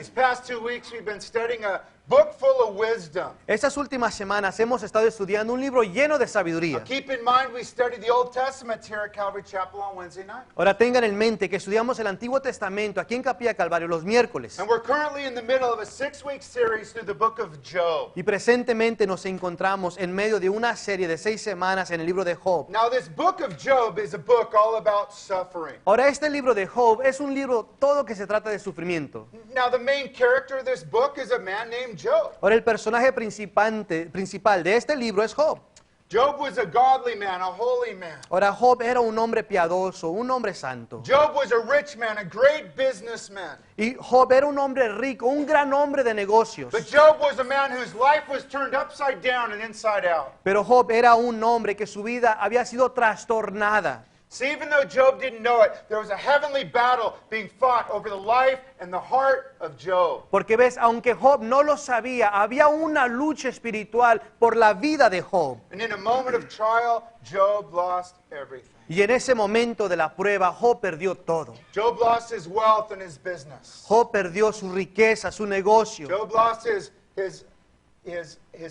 These past 2 weeks we've been studying a book full of wisdom. Estas últimas semanas hemos estado estudiando un libro lleno de Now sabiduría. keep in mind we studied the Old Testament here at Calvary Chapel on Wednesday night. Ahora tengan en mente que estudiamos el Antiguo Testamento aquí en Capilla Calvario los miércoles. And we're currently in the middle of a 6-week series through the book of Job. Y presentemente nos encontramos en medio de una serie de 6 semanas en el libro de Job. Now this book of Job is a book all about suffering. Ahora este libro de Job es un libro todo que se trata de sufrimiento. Now the main character of this book is a man named Job. Ahora el personaje principal de este libro es Job. Job was a godly man, a holy man. Ahora Job era un hombre piadoso, un hombre santo. Job was a rich man, a great businessman. Y Job era un hombre rico, un gran hombre de negocios. But Job was a man whose life was turned upside down and inside out. Pero Job era un hombre que su vida había sido trastornada. See, even though Job didn't know it, there was a heavenly battle being fought over the life and the heart of Job. Porque ves, aunque Job no lo sabía, había una lucha espiritual por la vida de Job. And in a moment of trial, Job lost everything. Y en ese momento de la prueba, Job perdió todo. Job lost his wealth and his business. Job perdió su riqueza, su negocio. Job lost his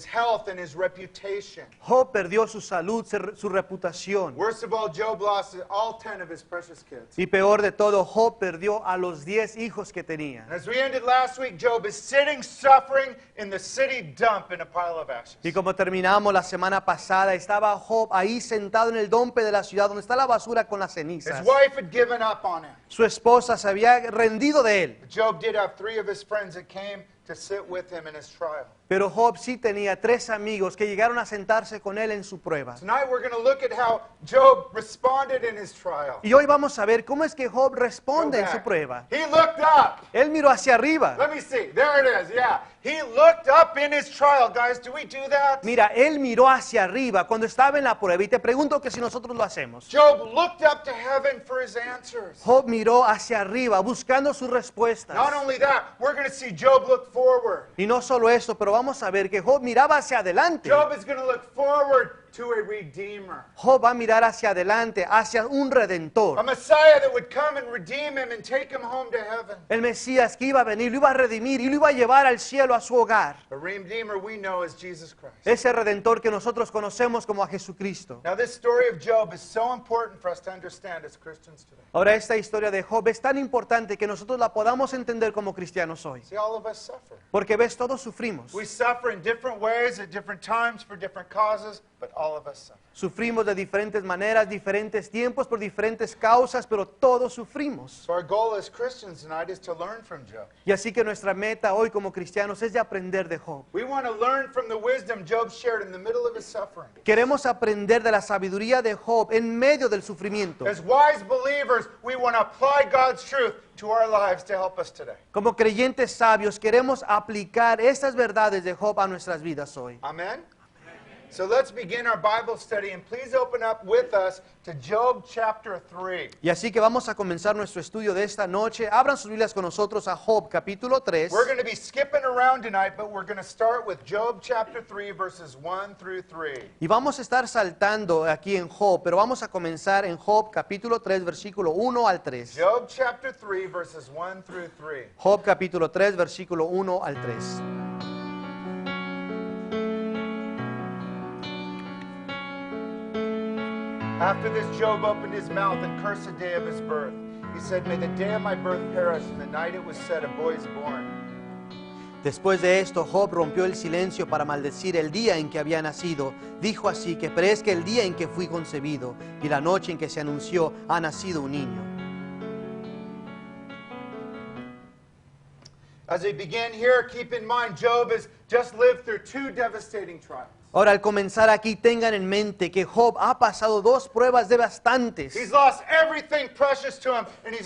health and his reputation. Job perdió su salud, su reputación. Worst of all, Job lost all 10 of his precious kids. Y peor de todo, Job perdió a los 10 hijos que tenía. And as we ended last week, Job is sitting suffering in the city dump in a pile of ashes. Y como terminamos la semana pasada, estaba Job ahí sentado en el dompe de la ciudad donde está la basura con las His cenizas. wife had given up on him. Su esposa se había rendido de él. But Job did have 3 of his friends that came to sit with him in his trial. Pero Job sí tenía 3 amigos que llegaron a sentarse con él en su prueba. Tonight we're going to look at how Job responded in his trial. Y hoy vamos a ver cómo es que Job Go responde en su back. prueba. He looked up. Él miró hacia arriba. Let me see. There it is. Yeah. He looked up in his trial. Guys, do we do that? Mira, él miró hacia arriba cuando estaba en la prueba. Y te pregunto que si nosotros lo hacemos. Job looked up to heaven for his answers. Job miró hacia arriba buscando sus respuestas. Not only that, we're going to see Job look forward. Y no solo eso, pero vamos a ver que Job miraba hacia adelante. Job is going to look forward to a redeemer. Job va a mirar hacia adelante, hacia un A redentor. Messiah that would come and redeem him and take him home to heaven. El Mesías que iba a venir, lo iba a redimir y lo iba a llevar al cielo, a su hogar. The redeemer we know is Jesus Christ. Ese redentor que nosotros conocemos como a Jesucristo. Now this story of Job is so important for us to understand as Christians today. Ahora esta historia de Job es tan importante que nosotros la podamos entender como cristianos hoy. See, all of us suffer. Porque ves, todos sufrimos. We suffer in different ways at different times for different causes, but all of us suffer. Sufrimos de diferentes maneras, diferentes tiempos, por diferentes causas, pero todos sufrimos. So our goal as Christians tonight is to learn from Job. Y así que nuestra meta hoy como cristianos es de aprender de Job. We want to learn from the wisdom Job shared in the middle of his suffering. Queremos aprender de la sabiduría de Job en medio del sufrimiento. As wise believers, we want to apply God's truth to our lives to help us today. Como creyentes sabios queremos aplicar estas verdades de Job a nuestras vidas hoy. Amen? So let's begin our Bible study, and please open up with us to Job chapter 3. Y así que vamos a comenzar nuestro estudio de esta noche. Abran sus Biblias con nosotros a Job capítulo 3. We're going to be skipping around tonight, but we're going to start with Job chapter 3, verses 1 through 3. Y vamos a estar saltando aquí en Job, pero vamos a comenzar en Job capítulo 3, versículo 1 al 3. Job chapter 3, verses 1 through 3. Job capítulo 3, versículo 1 al 3. After this, Job opened his mouth and cursed the day of his birth. He said, "May the day of my birth perish, and the night it was said, a boy is born." Después de esto, Job rompió el silencio para maldecir el día en que había nacido. Dijo así, que perezca el día en que fui concebido, y la noche en que se anunció, ha nacido un niño. As we begin here, keep in mind, Job has just lived through 2 devastating trials. Ahora, al comenzar aquí, tengan en mente que Job ha pasado 2 pruebas devastantes. He's lost everything precious to him, and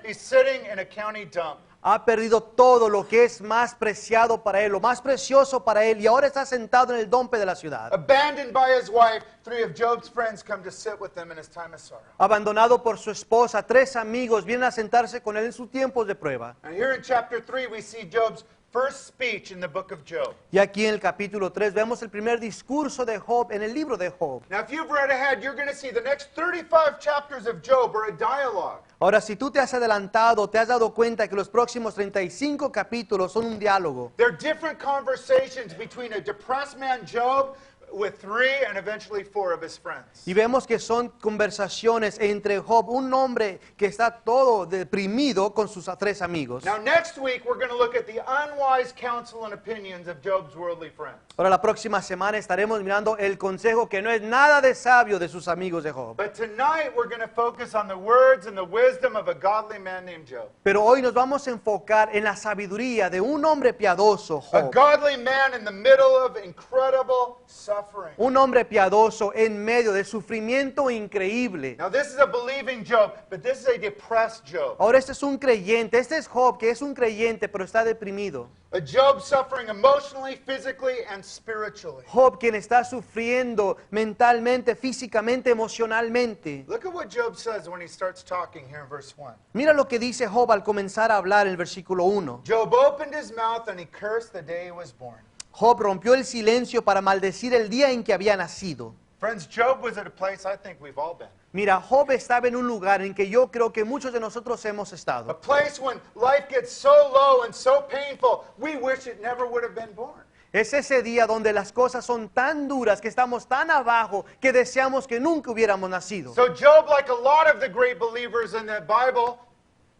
he's sitting in a county dump. Ha perdido todo lo que es más preciado para él, lo más precioso para él, y ahora está sentado en el dompe de la ciudad. Abandoned by his wife, 3 of Job's friends come to sit with him in his time of sorrow. Abandonado por su esposa, 3 amigos vienen a sentarse con él en sus tiempos de prueba. And here in chapter 3, we see Job's first speech in the book of Job. Y aquí en el capítulo 3 vemos el primer discurso de Job en el libro de Job. Now, if you've read ahead, you're going to see the next 35 chapters of Job are a dialogue. Ahora, si tú te has adelantado, te has dado cuenta que los próximos 35 capítulos son un diálogo. There are different conversations between a depressed man, Job, with 3 and eventually 4 of his friends. Y vemos que son conversaciones entre Job, un hombre que está todo deprimido con sus 3 amigos. Now, next week, we're going to look at the unwise counsel and opinions of Job's worldly friends. Ahora la próxima semana estaremos mirando el consejo que no es nada de sabio de sus amigos de Job. But tonight, we're going to focus on the words and the wisdom of a godly man named Job. Pero hoy nos vamos a enfocar en la sabiduría de un hombre piadoso, A Job. godly man in the middle of incredible suffering. Un hombre piadoso en medio de sufrimiento increíble. Now, this is a believing Job, but this is a depressed Job. Ahora este es un creyente, este es Job, que es un creyente, pero está deprimido. A Job suffering emotionally, physically, and spiritually. Job, quien está sufriendo mentalmente, físicamente, emocionalmente. Look at what Job says when he starts talking here in verse 1. Mira lo que dice Job al comenzar a hablar en el versículo 1. Job opened his mouth and he cursed the day he was born. Job rompió el silencio para maldecir el día en que había nacido. Friends, Job was at a place I think we've all been. Mira, Job estaba en un lugar en que yo creo que muchos de nosotros hemos A estado. place when life gets so low and so painful, we wish it never would have been born. Es ese día donde las cosas son tan duras, que estamos tan abajo, que deseamos que nunca hubiéramos nacido. So Job, like a lot of the great believers in the Bible,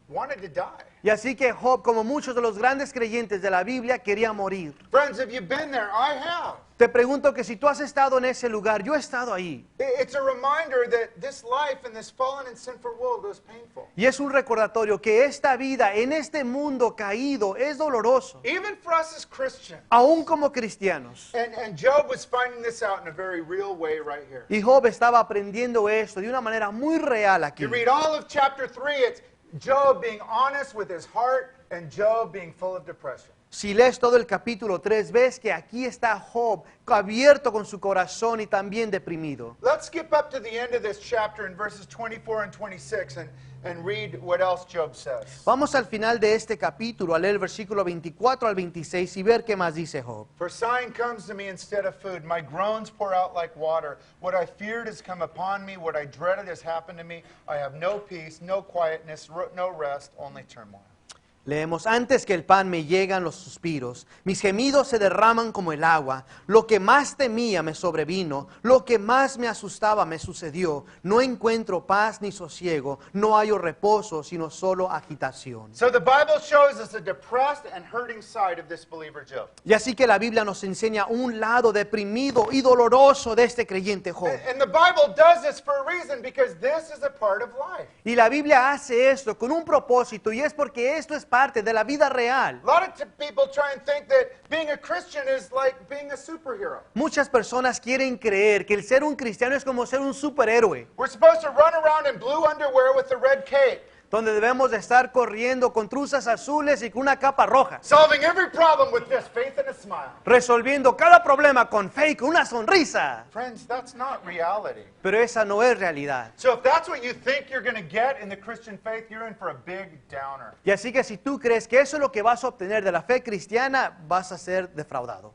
wanted to die. Y así que Job, como muchos de los grandes creyentes de la Biblia, quería morir. Friends, have you been there? I have. Te pregunto que si tú has estado en ese lugar, yo he estado ahí. It's a reminder that this life in this fallen and sinful world was painful. Y es un recordatorio que esta vida en este mundo caído es doloroso, Even for us as Christians. aún como cristianos. And Job was finding this out in a very real way right here. Y Job estaba aprendiendo esto de una manera muy real aquí. You read all of chapter 3, it's Job being honest with his heart and Job being full of depression. Si lees todo el capítulo 3, ves que aquí está Job abierto con su corazón y también deprimido. Let's skip up to the end of this chapter in verses 24 and 26 and read what else Job says. Vamos al final de este capítulo a leer el versículo 24 al 26 y ver qué más dice Job. For sighing comes to me instead of food. My groans pour out like water. What I feared has come upon me. What I dreaded has happened to me. I have no peace, no quietness, no rest, only turmoil. Leemos, antes que el pan me llegan los suspiros, mis gemidos se derraman como el agua, lo que más temía me sobrevino, lo que más me asustaba me sucedió, no encuentro paz ni sosiego, no hallo reposo, sino solo agitación. So the Bible shows us a depressed and hurting side of this believer Job. Y así que la Biblia nos enseña un lado deprimido y doloroso de este creyente Job. And the Bible does this for a reason because this is a part of life. Y la Biblia hace esto con un propósito y es porque esto es parte de la vida real. A lot of people try and think that being a Christian is like being a superhero. Muchas personas quieren creer que el ser un cristiano es como ser un superhéroe, We're supposed to run around in blue underwear with a red cape, donde debemos de estar corriendo con truzas azules y con una capa roja, solving every problem with just faith and a smile. resolviendo cada problema con fe y con una sonrisa. Friends, that's not reality. Pero esa no es realidad. So if that's what you think you're going to get in the Christian faith, you're in for a big downer. Y así que si tú crees que eso es lo que vas a obtener de la fe cristiana, vas a ser defraudado.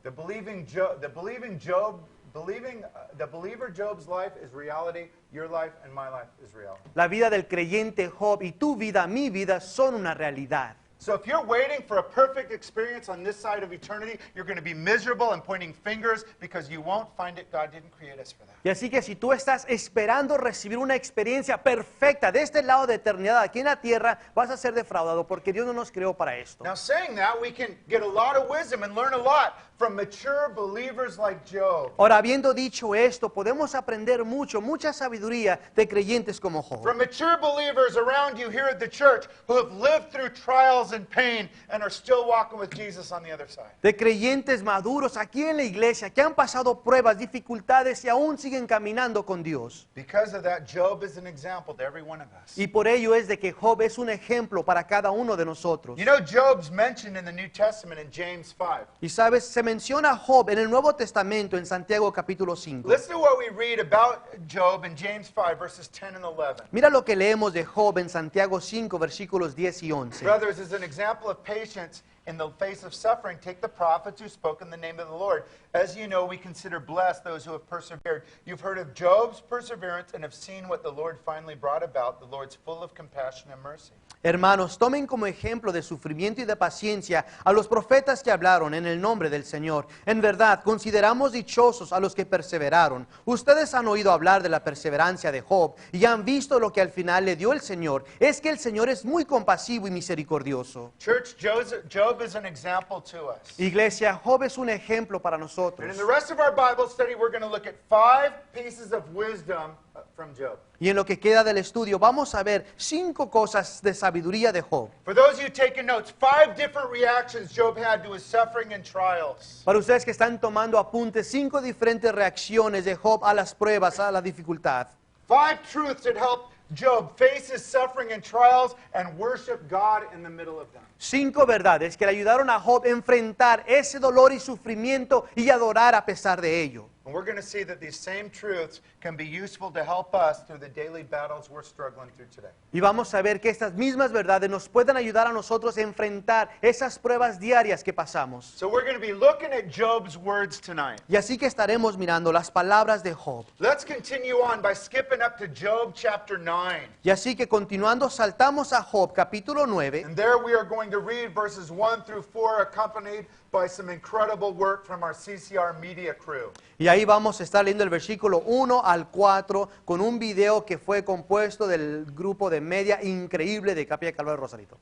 The believer Job's life is reality. Your life and my life is reality. La vida del creyente Job y tu vida, mi vida, son una realidad. So if you're waiting for a perfect experience on this side of eternity, you're going to be miserable and pointing fingers because you won't find it. God didn't create us for that. Y así que si tú estás esperando recibir una experiencia perfecta de este lado de eternidad aquí en la tierra, vas a ser defraudado porque Dios no nos creó para esto. Now, saying that, we can get a lot of wisdom and learn a lot from mature believers like Job. Ahora, habiendo dicho esto, podemos aprender mucha sabiduría de creyentes como Job. From mature believers around you here at the church who have lived through trials and pain and are still walking with Jesus on the other side. De creyentes maduros aquí en la iglesia que han pasado pruebas, dificultades y aún siguen caminando con Dios. Because of that, Job is an example to every one of us. Y por ello es de que Job es un ejemplo para cada uno de nosotros. You know, Job's mentioned in the New Testament in James 5. Y sabes, se menciona a Job en el Nuevo Testamento en Santiago capítulo 5. Listen to what we read about Job in James 5, verses 10 and 11. Mira lo que leemos de Job en Santiago 5, versículos 10 y 11. Brothers, as an an example of patience in the face of suffering, take the prophets who spoke in the name of the Lord. As you know, we consider blessed those who have persevered. You've heard of Job's perseverance and have seen what the Lord finally brought about. The Lord's full of compassion and mercy. Hermanos, tomen como ejemplo de sufrimiento y de paciencia a los profetas que hablaron en el nombre del Señor. En verdad, consideramos dichosos a los que perseveraron. Ustedes han oído hablar de la perseverancia de Job y han visto lo que al final le dio el Señor. Es que el Señor es muy compasivo y misericordioso. Church, Job is an example to us. Iglesia, Job es un ejemplo para And nosotros. in the rest of our Bible study, we're going to look at 5 pieces of wisdom from Job. Y en lo que queda del estudio vamos a ver 5 cosas de sabiduría de Job. For those of you taking notes, 5 different reactions Job had to his suffering and trials. Para ustedes que están tomando apuntes, 5 diferentes reacciones de Job a las pruebas, a la dificultad. 5 truths that help Job face his suffering and trials and worship God in the middle of them. 5 verdades que le ayudaron a Job a enfrentar ese dolor y sufrimiento y adorar a pesar de ello. And we're going to see that these same truths can be useful to help us through the daily battles we're struggling through today. Y vamos a ver que estas mismas verdades nos pueden ayudar a nosotros a enfrentar esas pruebas diarias que pasamos. So we're going to be looking at Job's words tonight. Y así que estaremos mirando las palabras de Job. Let's continue on by skipping up to Job chapter 9. Y así que continuando saltamos a Job capítulo 9. And there we are going to read verses 1 through 4 accompanied by some incredible work from our CCR media crew. Y ahí vamos a estar leyendo el versículo 1 al 4 con un video que fue compuesto del grupo de media increíble de Capilla Calvario Rosarito.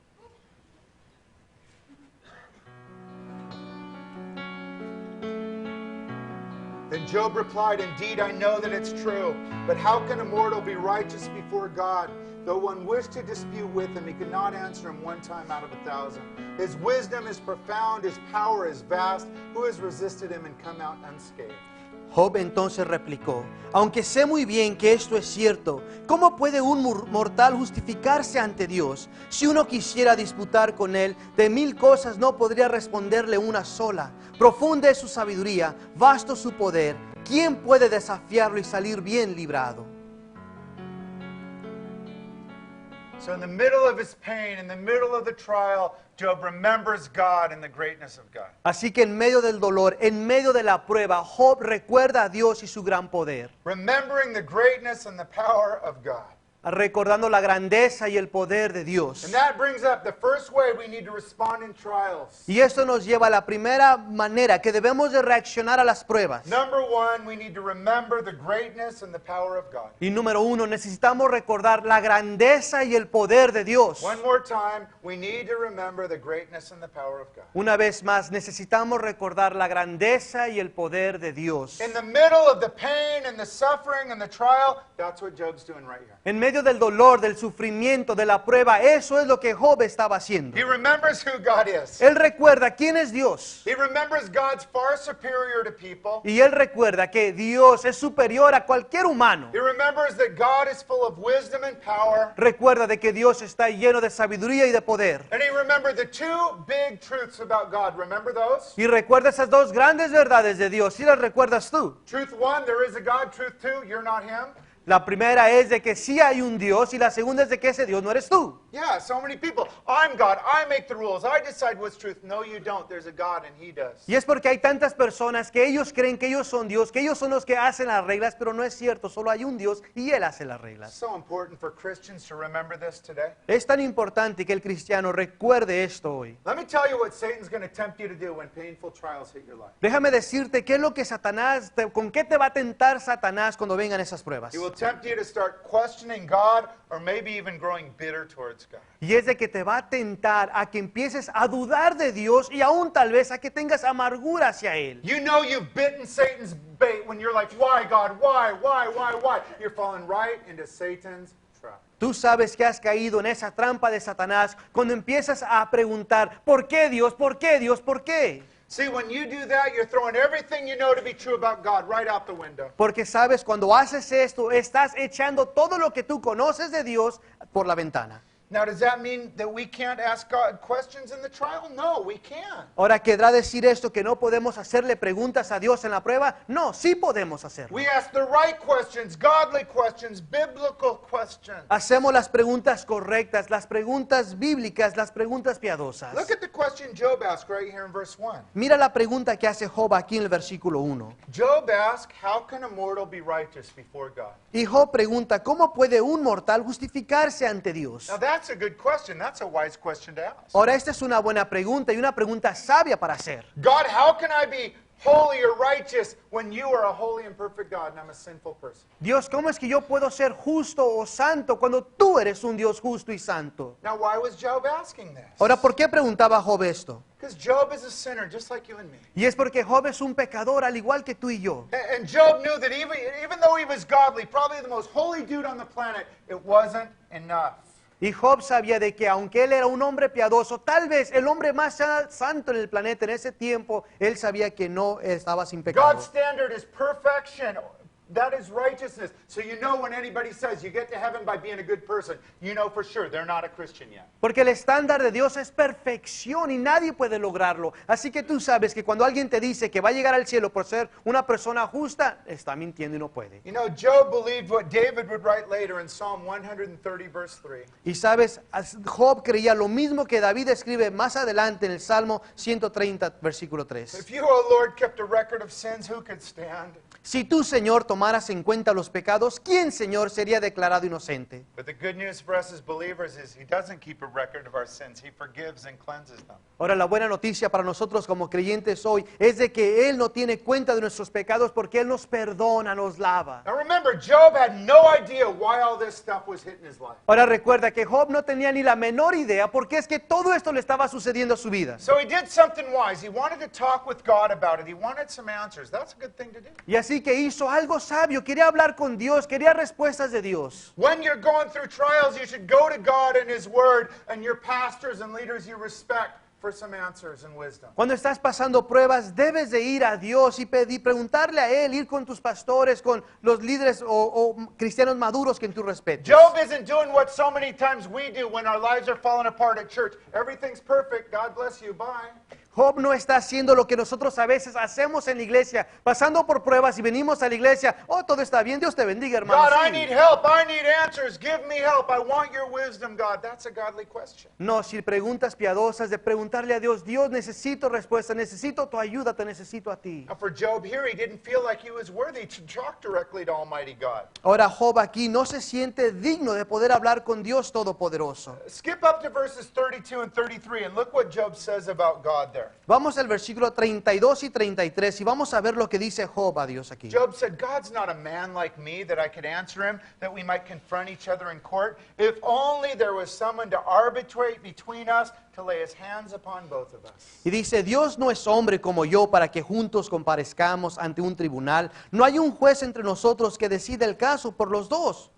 Then Job replied, "Indeed, I know that it's true. But how can a mortal be righteous before God? Though one wished to dispute with him, he could not answer him one time out of 1,000. His wisdom is profound, his power is vast. Who has resisted him and come out unscathed?" Job entonces replicó, aunque sé muy bien que esto es cierto, ¿cómo puede un mortal justificarse ante Dios? Si uno quisiera disputar con él, de 1000 cosas no podría responderle una sola. Profunda es su sabiduría, vasto su poder. ¿Quién puede desafiarlo y salir bien librado? So in the middle of his pain, in the middle of the trial, Job remembers God and the greatness of God. Así que en medio del dolor, en medio de la prueba, Job recuerda a Dios y su gran poder, Remembering the greatness and the power of God. recordando la grandeza y el poder de Dios. And that brings up the first way we need to respond in trials. Y esto nos lleva a la primera manera que debemos de reaccionar a las pruebas. Number 1, we need to remember the greatness and the power of God. Y número 1, necesitamos recordar la grandeza y el poder de Dios. One more time, we need to remember the greatness and the power of God. Una vez más, necesitamos recordar la grandeza y el poder de Dios. In the middle of the pain and the suffering and the trial, that's what Job's doing right here. En medio del dolor, del sufrimiento, de la prueba, eso es lo que Job estaba haciendo. He remembers who God is. Él recuerda quién es Dios. He remembers God's far superior to people. Y él recuerda que Dios es superior a cualquier humano. He remembers that God is full of wisdom and power. Recuerda de que Dios está lleno de sabiduría y de poder. And he remembered the 2 big truths about God. Remember those? Y recuerda esas 2 grandes verdades de Dios. ¿Sí las recuerdas tú? Truth 1, there is a God. Truth 2, you're not him. La primera es de que sí hay un Dios y la segunda es de que ese Dios no eres tú. Yeah, so many people. I'm God. I make the rules. I decide what's truth. No, you don't. There's a God and he does. Y es porque hay tantas personas que ellos creen que ellos son Dios, que ellos son los que hacen las reglas, pero no es cierto, solo hay un Dios y Él hace las reglas. So important for Christians to remember this today. Es tan importante que el cristiano recuerde esto hoy. Let me tell you what Satan's going to tempt you to do when painful trials hit your life. Déjame decirte qué es lo que Satanás, con qué te va a tentar Satanás cuando vengan esas pruebas. He will tempt you to start questioning God or maybe even growing bitter towards God. Y es de que te va a tentar a que empieces a dudar de Dios y aún tal vez a que tengas amargura hacia Él. You know you've bitten Satan's bait when you're like, why God, why? You're falling right into Satan's trap. Tú sabes que has caído en esa trampa de Satanás cuando empiezas a preguntar, ¿por qué Dios? ¿Por qué Dios? ¿Por qué? See, when you do that, you're throwing everything you know to be true about God right out the window. Porque sabes, cuando haces esto, estás echando todo lo que tú conoces de Dios por la ventana. Now, does that mean that we can't ask God questions in the trial? No, we can. Ahora, ¿querrá decir esto que no podemos hacerle preguntas a Dios en la prueba? No, sí podemos hacerlo. We ask the right questions, godly questions, biblical questions. Hacemos las preguntas correctas, las preguntas bíblicas, las preguntas piadosas. Look at the question Job asked right here in verse 1. Mira la pregunta que hace Job aquí en el versículo 1. Job asked, how can a mortal be righteous before God? Y Job pregunta, ¿cómo puede un mortal justificarse ante Dios? Now, that's a good question. That's a wise question to ask. Ahora, esta es una buena pregunta y una pregunta sabia para hacer. God, how can I be holy or righteous when you are a holy and perfect God and I'm a sinful person? Dios, ¿cómo es que yo puedo ser justo o santo cuando tú eres un Dios justo y santo? Now, why was Job asking this? Ahora, ¿por qué preguntaba Job esto? Because Job is a sinner just like you and me. Y es porque Job es un pecador al igual que tú y yo. And Job knew that even though he was godly, probably the most holy dude on the planet, it wasn't enough. Y Job sabía de que aunque él era un hombre piadoso, tal vez el hombre más santo en el planeta en ese tiempo, él sabía que no estaba sin pecado. God's standard is perfection. That is righteousness. So you know when anybody says you get to heaven by being a good person, you know for sure they're not a Christian yet. Porque el estándar de Dios es perfección y nadie puede lograrlo. Así que tú sabes que cuando alguien te dice que va a llegar al cielo por ser una persona justa, está mintiendo y no puede. You know, Job believed what David would write later in Psalm 130, verse 3. Y sabes, Job creía lo mismo que David escribe más adelante en el Salmo 130, versículo 3. If you, O Lord, kept a record of sins, who could stand? Si tú, Señor, tomaras en cuenta los pecados, ¿quién, Señor, sería declarado inocente? But the good news for us as believers is he doesn't keep a record of our sins. He forgives and cleanses them. Ahora, la buena noticia para nosotros como creyentes hoy es de que Él no tiene cuenta de nuestros pecados porque Él nos perdona, nos lava. Now remember, Job had no idea why all this stuff was hitting his life. Ahora recuerda que Job no tenía ni la menor idea porque es que todo esto le estaba sucediendo a su vida. So he did something wise. He wanted to talk with God about it. He wanted some answers. That's a good thing to do. Y así que hizo algo sabio, quería hablar con Dios, quería respuestas de Dios. When you're going through trials, you should go to God and His Word and your pastors and leaders you respect for some answers and wisdom. Cuando estás pasando pruebas, debes de ir a Dios y preguntarle a Él, ir con tus pastores, con los líderes o cristianos maduros que tú respetes. Job isn't doing what so many times we do when our lives are falling apart at church. Everything's perfect. God bless you. Bye. Job no está haciendo lo que nosotros a veces hacemos en la iglesia, pasando por pruebas y venimos a la iglesia. Oh, todo está bien, Dios te bendiga, hermano. God, Sí. I need help. I need answers. Give me help. I want your wisdom, God. That's a godly question. No, si preguntas piadosas de preguntarle a Dios, Dios, necesito respuesta, necesito tu ayuda, te necesito a ti. Now, for Job here, he didn't feel like he was worthy to talk directly to Almighty God. Ahora Job aquí no se siente digno de poder hablar con Dios Todopoderoso. Skip up to verses 32 and 33 and look what Job says about God there. Vamos al versículo 32 y 33 y vamos a ver lo que dice Job a Dios aquí. Job said, God's not a man like me that I could answer him, that we might confront each other in court. If only there was someone to arbitrate between us, to lay his hands upon both of us. Y dice, Dios no es hombre como yo para que juntos comparezcamos ante un tribunal. No hay un juez entre nosotros que decida el caso por los dos.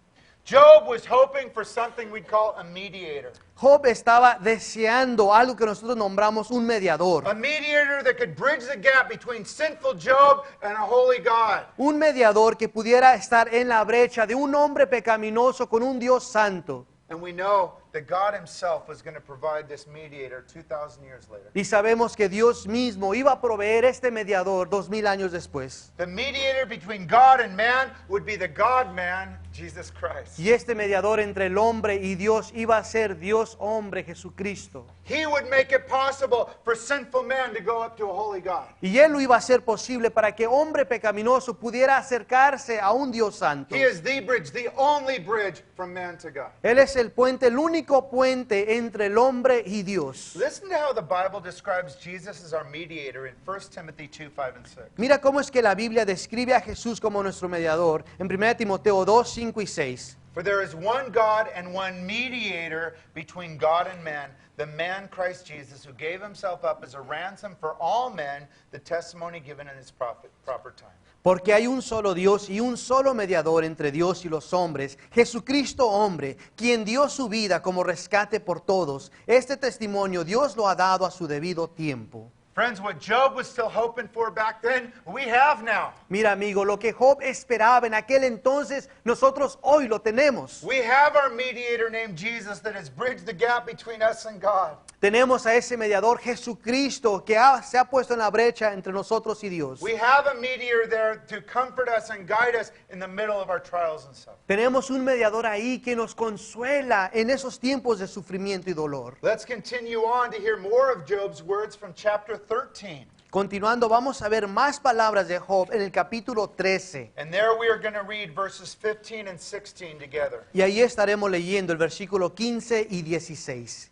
Job was hoping for something we'd call a mediator. Job estaba deseando algo que nosotros nombramos un mediador. A mediator that could bridge the gap between sinful Job and a holy God. Un mediador que pudiera estar en la brecha de un hombre pecaminoso con un Dios santo. And we know that God himself was going to provide this mediator 2,000 years later. Y sabemos que Dios mismo iba a proveer este mediador 2000 años después. The mediator between God and man would be the God-man, Jesus Christ. Y este mediador entre el hombre y Dios iba a ser Dios hombre, Jesucristo. He would make it possible for sinful man to go up to a holy God. Y Él lo iba a hacer posible para que hombre pecaminoso pudiera acercarse a un Dios santo. He is the bridge, the only bridge from man to God. Él es el puente, el único puente entre el hombre y Dios. Listen to how the Bible describes Jesus as our mediator in 1 Timothy 2, 5 and 6. Mira cómo es que la Biblia describe a Jesús como nuestro mediador en 1 Timoteo 2, 5 y 6. For there is one God and one mediator between God and man, the man Christ Jesus, who gave himself up as a ransom for all men, the testimony given in his proper time. Porque hay un solo Dios y un solo mediador entre Dios y los hombres, Jesucristo hombre, quien dio su vida como rescate por todos. Este testimonio Dios lo ha dado a su debido tiempo. Friends, what Job was still hoping for back then, we have now. Mira, amigo, lo que Job esperaba en aquel entonces, nosotros hoy lo tenemos. We have our mediator named Jesus that has bridged the gap between us and God. Tenemos a ese mediador Jesucristo que se ha puesto en la brecha entre nosotros y Dios. We have a mediator there to comfort us and guide us in the middle of our trials and suffering. Tenemos un mediador ahí que nos consuela en esos tiempos de sufrimiento y dolor. Let's continue on to hear more of Job's words from chapter 13. Continuando, vamos a ver más palabras de Job en el capítulo 13. And there we are going to read verses 15 and 16 together. Y ahí estaremos leyendo el versículo 15 y 16.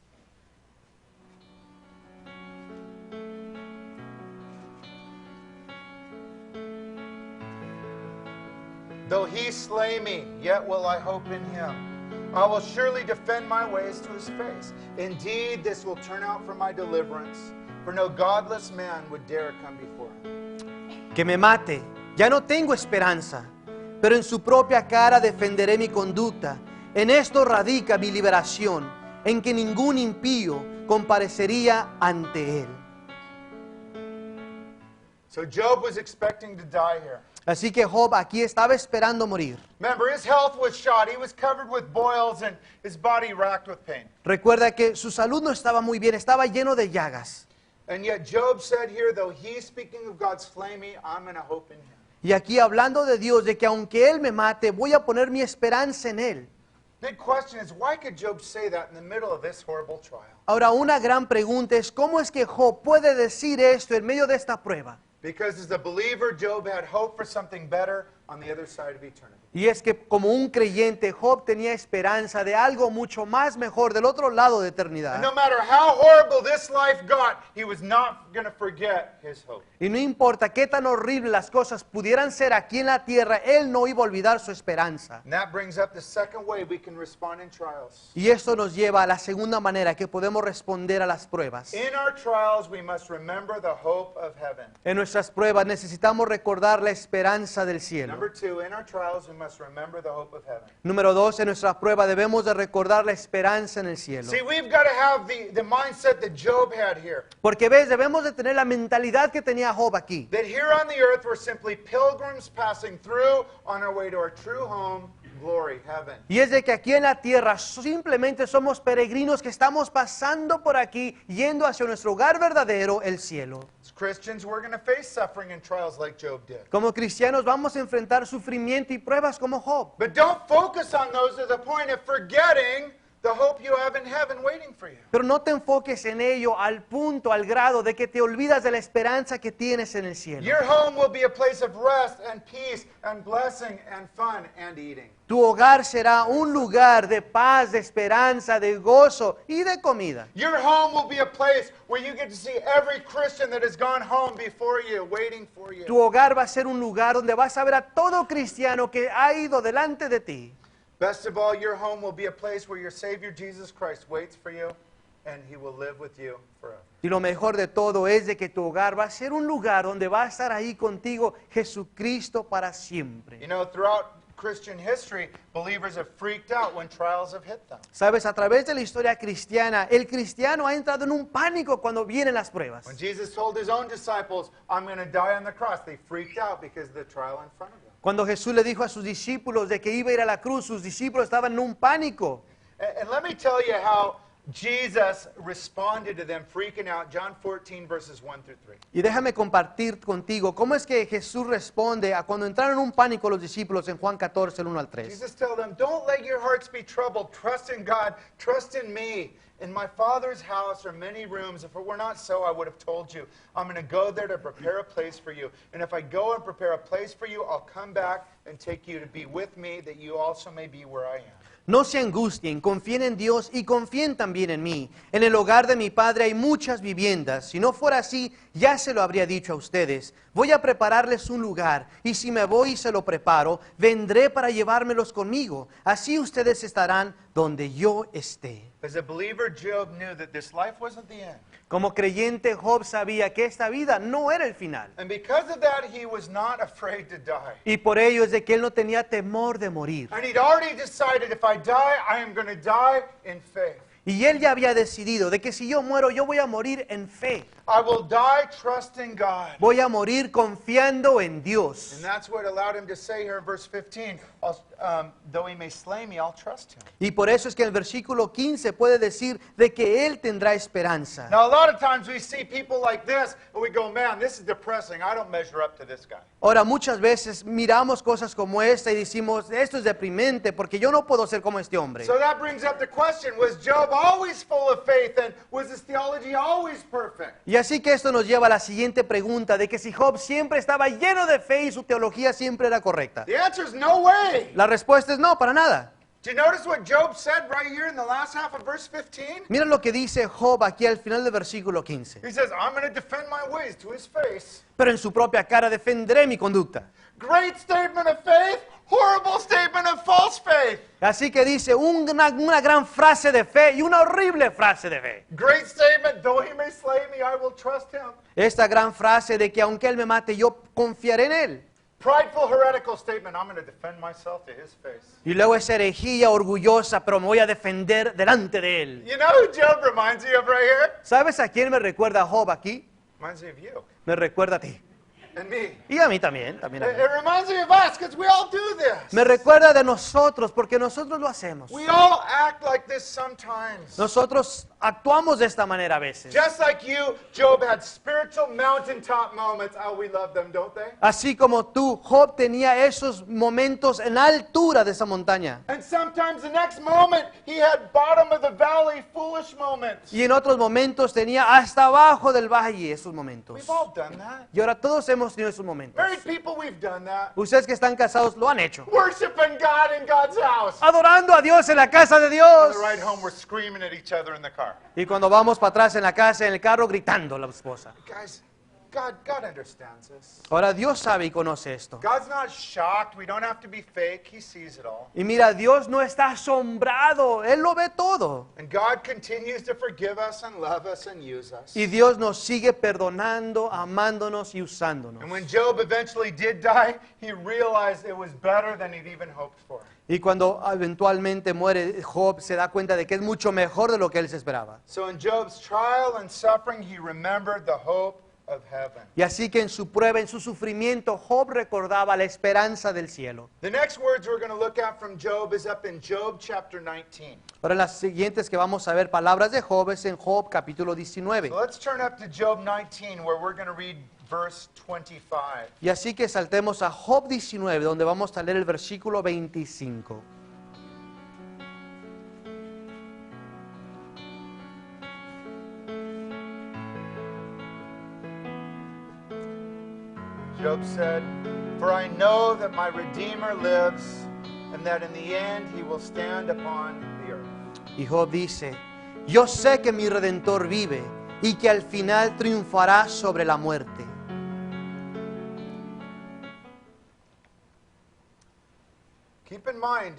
Though he slay me, yet will I hope in him. I will surely defend my ways to his face. Indeed, this will turn out for my deliverance, for no godless man would dare come before him. Que me mate, ya no tengo esperanza, pero en su propia cara defenderé mi conducta. En esto radica mi liberación, en que ningún impío comparecería ante él. So Job was expecting to die here. Así que Job aquí estaba esperando morir. Remember, his health was shot. He was covered with boils and his body racked with pain. Recuerda que su salud no estaba muy bien, estaba lleno de llagas. And yet Job said here, though he's speaking of God's slay me, I'm going to hope in him. Y aquí hablando de Dios, de que aunque Él me mate, voy a poner mi esperanza en Él. Big question is, why could Job say that in the middle of this horrible trial? Ahora, una gran pregunta es, ¿cómo es que Job puede decir esto en medio de esta prueba? Because as a believer, Job had hope for something better on the other side of eternity. Y es que como un creyente, Job tenía esperanza de algo mucho más mejor del otro lado de And eternidad. no matter how horrible this life got, he was not going to forget his hope. Y no importa qué tan horribles las cosas pudieran ser aquí en la tierra, Él no iba a olvidar su esperanza. And that brings up the second way we can respond in trials. Y esto nos lleva a la segunda manera que podemos responder a las pruebas. In our trials, we must remember the hope of heaven. En nuestras pruebas necesitamos recordar la esperanza del cielo. Number two, in our trials, we must remember the hope of heaven. Número 2, en nuestra prueba debemos de recordar la esperanza en el cielo. See, we've got to have the mindset that Job had here. Porque ves, debemos de tener la mentalidad que tenía Job aquí. That here on the earth, we're simply pilgrims passing through on our way to our true home, glory, heaven. Y es de que aquí en la tierra simplemente somos peregrinos que estamos pasando por aquí, yendo hacia nuestro hogar verdadero, el cielo. As Christians, we're going to face suffering and trials like Job did. Como cristianos vamos a enfrentar sufrimiento y pruebas como Job. But don't focus on those to the point of forgetting the hope you have in heaven waiting for you. Pero no te enfoques en ello al punto, al grado de que te olvidas de la esperanza que tienes en el cielo. Your home will be a place of rest and peace and blessing and fun and eating. Tu hogar será un lugar de paz, de esperanza, de gozo y de comida. Your home will be a place where you get to see every Christian that has gone home before you, waiting for you. Tu hogar va a ser un lugar donde vas a ver a todo cristiano que ha ido delante de ti. Best of all, your home will be a place where your Savior Jesus Christ waits for you and He will live with you forever. Y lo mejor de todo es de que tu hogar va a ser un lugar donde va a estar ahí contigo Jesucristo para siempre. You know, throughout Christian history, believers have freaked out when trials have hit them. Sabes, a través de la historia cristiana, el cristiano ha entrado en un pánico cuando vienen las pruebas. When Jesus told His own disciples, I'm going to die on the cross, they freaked out because of the trial in front of them. Cuando Jesús le dijo a sus discípulos de que iba a ir a la cruz, sus discípulos estaban en un pánico. And let me tell you how Jesus responded to them freaking out. John 14, verses 1 through 3. Y déjame compartir contigo cómo es que Jesús responde a cuando entraron en un pánico los discípulos en Juan 14, el 1 al 3. Jesus told them, don't let your hearts be troubled. Trust in God. Trust in me. In my Father's house are many rooms. If it were not so, I would have told you. I'm going to go there to prepare a place for you. And if I go and prepare a place for you, I'll come back and take you to be with me, that you also may be where I am. No se angustien, confíen en Dios y confíen también en mí. En el hogar de mi Padre hay muchas viviendas. Si no fuera así, ya se lo habría dicho a ustedes. Voy a prepararles un lugar, y si me voy y se lo preparo, vendré para llevármelos conmigo. Así ustedes estarán donde yo esté. As a believer, Job knew that this life wasn't the end. Como creyente, Job sabía que esta vida no era el final. And because of that, he was not afraid to die. Y por ello es de que él no tenía temor de morir. And he'd already decided, if I die, I am going to die in faith. Y él ya había decidido de que si yo muero, yo voy a morir en fe. I will die trusting God. Voy a morir confiando en Dios. And that's what allowed him to say here in verse 15, though he may slay me, I'll trust him. Y por eso es que en el versículo 15 puede decir de que él tendrá esperanza. Now, a lot of times we see people like this, and we go, man, this is depressing. I don't measure up to this guy. Ahora, muchas veces miramos cosas como esta y decimos, esto es deprimente porque yo no puedo ser como este hombre. So that brings up the question, was Job always full of faith, and was his theology always perfect? Y así que esto nos lleva a la siguiente pregunta, de que si Job siempre estaba lleno de fe y su teología siempre era correcta. The answer is no way. La respuesta es no, para nada. Do you notice what Job said right here in the last half of verse 15? Mira lo que dice Job aquí al final del versículo 15. He says, I'm going to defend my ways to his face. Pero en su propia cara defenderé mi conducta. Great statement of faith, horrible statement of false faith. Así que dice una gran frase de fe y una horrible frase de fe. Great statement, though he may slay me, I will trust him. Esta gran frase de que aunque él me mate, yo confiaré en él. Prideful, heretical statement, I'm going to defend myself to his face. Y luego esa herejía orgullosa, pero me voy a defender delante de él. You know who Job reminds you of right here? ¿Sabes a quién me recuerda Job aquí? Reminds me of you Me recuerda a ti. and me. Y a mí también, también a mí. It reminds me of us because we all do this. Me recuerda de nosotros porque nosotros lo hacemos. We all act like this sometimes. Nosotros actuamos de esta manera a veces. Just like you, Job had spiritual mountaintop moments. Oh, we love them, don't they? Así como tú, Job tenía esos momentos en la altura de esa montaña. And sometimes the next moment, he had bottom of the valley foolish moments. Y en otros momentos tenía hasta abajo del valle esos momentos. We've all done that. Y ahora todos hemos tenido esos momentos. Married people, we've done that. Ustedes que están casados lo han hecho. Worshiping God in God's house. Adorando a Dios en la casa de On Dios. the ride home, we're screaming at each other in the car. Y cuando vamos para atrás en la casa, en el carro, gritando a la esposa. Guys, God understands this. Ahora Dios sabe y conoce esto. God's not shocked. We don't have to be fake. He sees it all. Y mira, Dios no está asombrado. Él lo ve todo. And God continues to forgive us and love us and use us. Y Dios nos sigue perdonando, amándonos y usándonos. And when Job eventually did die, he realized it was better than he'd even hoped for. Y cuando eventualmente muere Job, se da cuenta de que es mucho mejor de lo que él se esperaba. So in Job's trial and suffering, he remembered the hope of heaven. Y así que en su prueba, en su sufrimiento, Job recordaba la esperanza del cielo. The next words we're going to look at from Job is up in Job chapter 19. Ahora las siguientes que vamos a ver, palabras de Job, es en Job capítulo 19. So let's turn up to Job 19, where we're going to read verse 25. Y así que saltemos a Job 19, donde vamos a leer el versículo 25. Job said, "For I know that my Redeemer lives, and that in the end he will stand upon the earth." Y Job dice, yo sé que mi Redentor vive y que al final triunfará sobre la muerte. Keep in mind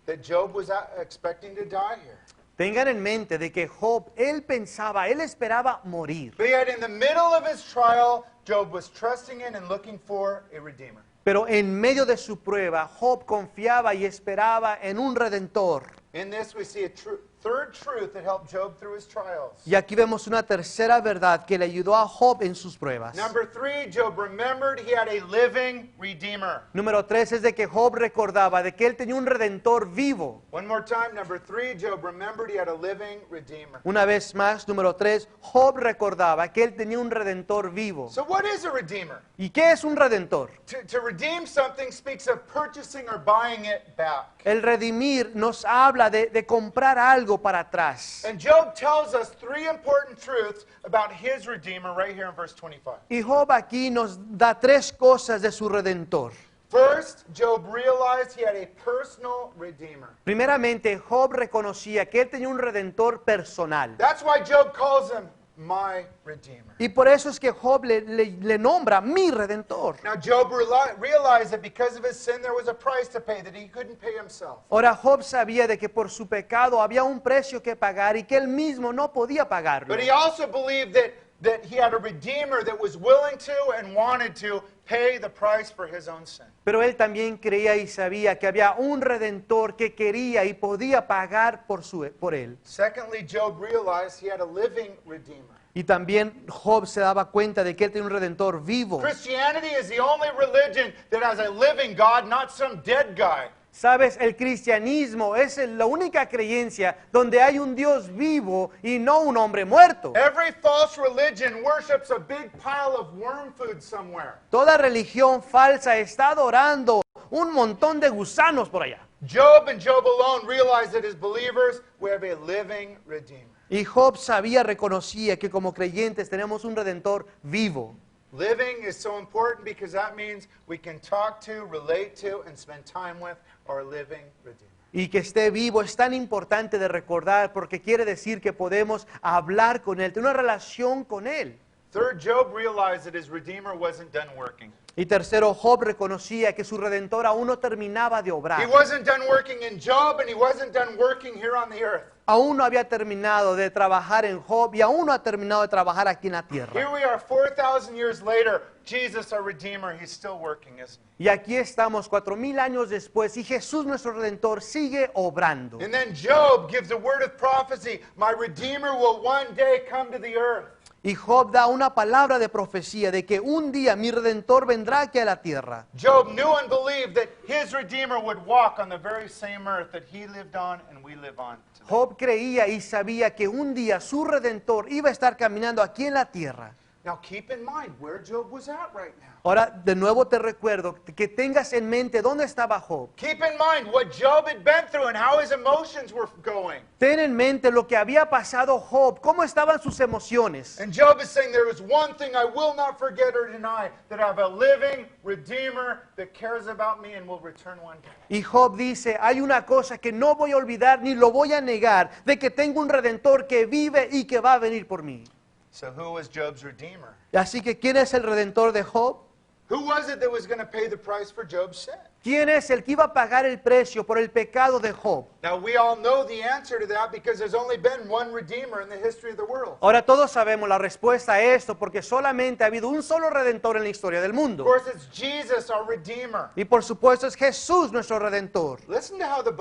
that Job was expecting to die here. Tengan en mente de que Job, él pensaba, él esperaba morir. But yet in the middle of his trial, Job was trusting in and looking for a Redeemer. Pero en medio de su prueba, Job confiaba y esperaba en un Redentor. In this we see a third truth that helped Job through his trials. Y aquí vemos una tercera verdad que le ayudó a Job en sus pruebas. Number 3, Job remembered he had a living Redeemer. Número 3 es de que Job recordaba de que él tenía un Redentor vivo. One more time, number 3, Job remembered he had a living Redeemer. Una vez más, número 3, Job recordaba que él tenía un Redentor vivo. So what is a Redeemer? ¿Y qué es un Redentor? To redeem something speaks of purchasing or buying it back. El redimir nos habla de comprar algo para atrás. And Job tells us 3 important truths about his Redeemer right here in verse 25. Y Job aquí nos da 3 cosas de su Redentor. First, Job realized he had a personal Redeemer. Primeramente, Job reconocía que él tenía un Redentor personal. That's why Job calls him my Redeemer. Y por eso es que Job le nombra mi Redentor. Now Job realized that because of his sin there was a price to pay that he couldn't pay himself. Ahora Job sabía de que por su pecado había un precio que pagar y que él mismo no podía pagarlo. But he also believed that that he had a Redeemer that was willing to and wanted to pay the price for his own sin. Pero él también creía y sabía que había un Redentor que quería y podía pagar por él. Secondly, Job realized he had a living Redeemer. Y también Job se daba cuenta de que él tenía un Redentor vivo. Christianity is the only religion that has a living God, not some dead guy. Sabes, el cristianismo es la única creencia donde hay un Dios vivo y no un hombre muerto. Every false religion worships a big pile of worm food somewhere. Toda religión falsa está adorando un montón de gusanos por allá. Job and Job alone realized that as believers, we have a living Redeemer. Y Job sabía, reconocía que como creyentes tenemos un Redentor vivo. Living is so important because that means we can talk to, relate to, and spend time with our living Redeemer. Y que esté vivo es tan importante de recordar porque quiere decir que podemos hablar con Él, tener una relación con Él. Third, Job realized that his Redeemer wasn't done working. Y tercero, Job reconocía que su Redentor aún no terminaba de He obrar. wasn't done working in Job, and he wasn't done working here on the earth. Aún no había terminado de trabajar en Job y aún no ha terminado de trabajar aquí en la tierra. Here we are 4,000 years later. Jesus, our Redeemer, he's still working, isn't he? Y aquí estamos 4,000 años después y Jesús nuestro Redentor sigue obrando. And then Job gives a word of prophecy. My Redeemer will one day come to the earth. Y Job da una palabra de profecía de que un día mi Redentor vendrá aquí a la tierra. Job knew and believed that his Redeemer would walk on the very same earth that he lived on and we live on today. Job creía y sabía que un día su Redentor iba a estar caminando aquí en la tierra. Now keep in mind where Job was at right now. Ahora, de nuevo te recuerdo que tengas en mente dónde estaba Job. Keep in mind what Job had been through and how his emotions were going. Ten en mente lo que había pasado Job, cómo estaban sus emociones. And Job is saying there is one thing I will not forget or deny, that I have a living Redeemer that cares about me and will return one day. Y Job dice, hay una cosa que no voy a olvidar ni lo voy a negar, de que tengo un Redentor que vive y que va a venir por mí. So who was Job's Redeemer? Así que, ¿quién es el Redentor de Job? Who was it that was going to pay the price for Job's sin? ¿Quién es el que iba a pagar el precio por el pecado de Job? Now we all know the answer to that because there's only been one Redeemer in the history of the world. Ahora todos sabemos la respuesta a esto porque solamente ha habido un solo Redentor en la historia del Of mundo. course, it's Jesus, our Redeemer. Y por supuesto es Jesús nuestro Redentor. Listen to how the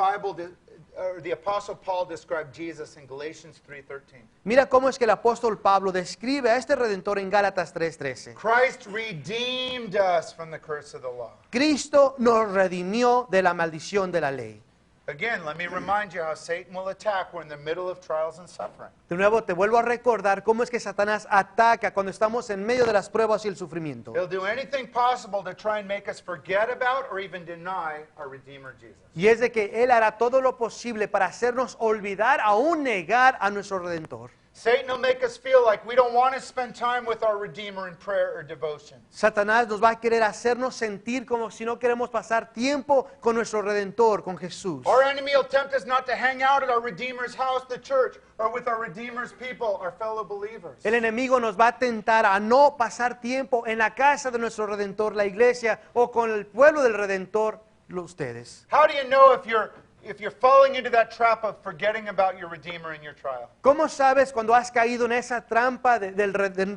the Apostle Paul described Jesus in Galatians 3:13. Mira cómo es que el apóstol Pablo describe a este Redentor en Gálatas 3:13. Christ redeemed us from the curse of the law. Cristo nos redimió de la maldición de la ley. Again, let me remind you how Satan will attack when in the middle of trials and suffering. De nuevo te vuelvo a recordar cómo es que Satanás ataca cuando estamos en medio de las pruebas y el sufrimiento. He'll do anything possible to try and make us forget about or even deny our Redeemer Jesus. Y es de que Él hará todo lo posible para hacernos olvidar, aún negar a nuestro Redentor. Satan will make us feel like we don't want to spend time with our Redeemer in prayer or devotion. Satanás nos va a querer hacernos sentir como si no queremos pasar tiempo con nuestro Redentor, con Jesús. Our enemy will tempt us not to hang out at our Redeemer's house, the church, or with our Redeemer's people, our fellow believers. El enemigo nos va a tentar a no pasar tiempo en la casa de nuestro Redentor, la iglesia, o con el pueblo del Redentor, ustedes. How do you know if you're falling into that trap of forgetting about your Redeemer in your trial? ¿Cómo sabes cuando has caído en esa trampa de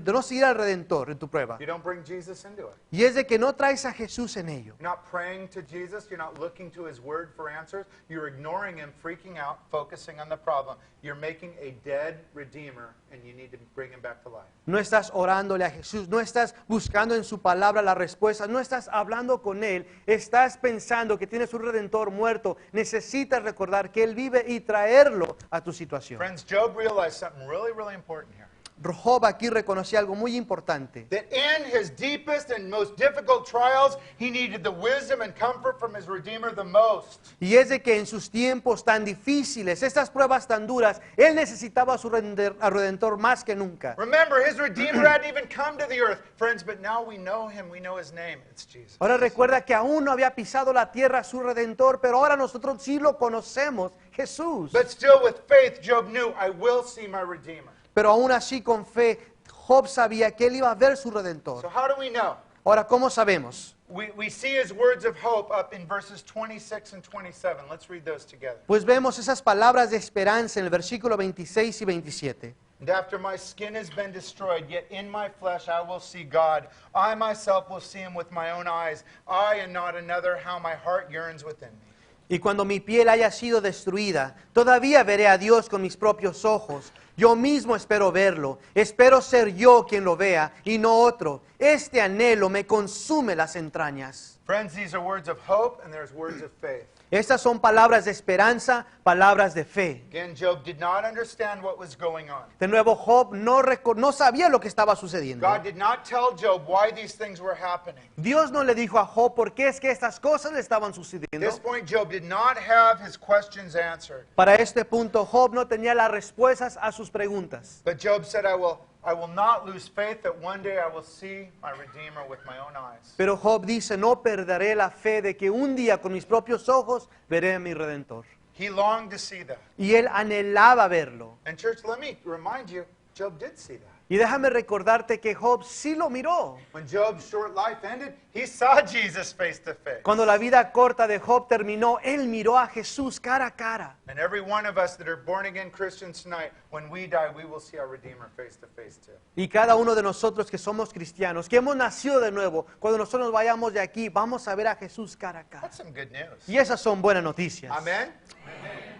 no seguir al Redentor en tu prueba? You don't bring Jesus into it. Y es de que no traes a Jesús en ello. You're not praying to Jesus. You're not looking to his word for answers. You're ignoring him, freaking out, focusing on the problem. You're making a dead Redeemer, and you need to bring him back to life. No estás orándole a Jesús, no estás buscando en su palabra la respuesta, no estás hablando con Él, estás pensando que tienes un Redentor muerto. Necesitas recordar que Él vive y traerlo a tu situación. Friends, Job realized something really, really important here. Job aquí reconocía algo muy importante. That in his deepest and most difficult trials, he needed the wisdom and comfort from his Redeemer the most. Y es de que en sus tiempos tan difíciles, estas pruebas tan duras, Él necesitaba a su Redentor más que nunca. Remember, his Redeemer hadn't even come to the earth, friends, but now we know him, we know his name. It's Jesus. Ahora recuerda que aún no había pisado la tierra su Redentor, pero ahora nosotros sí lo conocemos, Jesús. But still with faith, Job knew, I will see my Redeemer. Pero aún así con fe, Job sabía que él iba a ver su So Redentor. how do we know? Ahora, ¿cómo sabemos? We see his words of hope up in verses 26 and 27. Let's read those together. Pues vemos esas palabras de esperanza en el versículo 26 y 27. And after my skin has been destroyed, yet in my flesh I will see God. I myself will see him with my own eyes. I and not another, how my heart yearns within me. Y cuando mi piel haya sido destruida, todavía veré a Dios con mis propios ojos. Yo mismo espero verlo. Espero ser yo quien lo vea y no otro. Este anhelo me consume las entrañas. Friends, these are words of hope and there's words of faith. Estas son palabras de esperanza, palabras de fe. Again, Job did not understand what was going on. De nuevo, Job no sabía lo que estaba sucediendo. God did not tell Job why these things were happening. Dios no le dijo a Job por qué es que estas cosas le estaban At sucediendo. this point, Job did not have his questions answered. Para este punto, Job no tenía las respuestas a sus preguntas. But Job said, I will not lose faith that one day I will see my Redeemer with my own eyes. Pero Job dice, no perderé la fe de que un día con mis propios ojos veré a mi Redentor. He longed to see that. Y él anhelaba verlo. And church, let me remind you, Job did see that. Y déjame recordarte que Job sí lo miró. When Job's short life ended, he saw Jesus face to face. Cuando la vida corta de Job terminó, él miró a Jesús cara a cara. And every one of us that are born again Christians tonight, when we die, we will see our Redeemer face to face too. Y cada uno de nosotros que somos cristianos, que hemos nacido de nuevo, cuando nosotros nos vayamos de aquí, vamos a ver a Jesús cara a cara. That's some good news. Y esas son buenas noticias. Amen?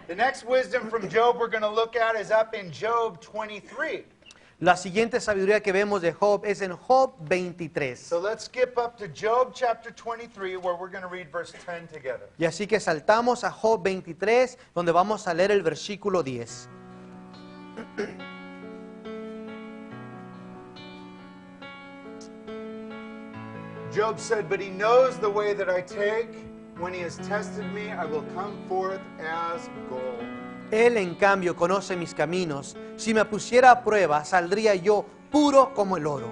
The next wisdom from Job we're going to look at is up in Job 23. La siguiente sabiduría que vemos de Job es en Job 23. So let's skip up to Job chapter 23 where we're going to read verse 10 together. Y así que saltamos a Job 23, donde vamos a leer el versículo 10. Job said, but he knows the way that I take. When he has tested me, I will come forth as gold. Él, en cambio, conoce mis caminos. Si me pusiera a prueba, saldría yo puro como el oro.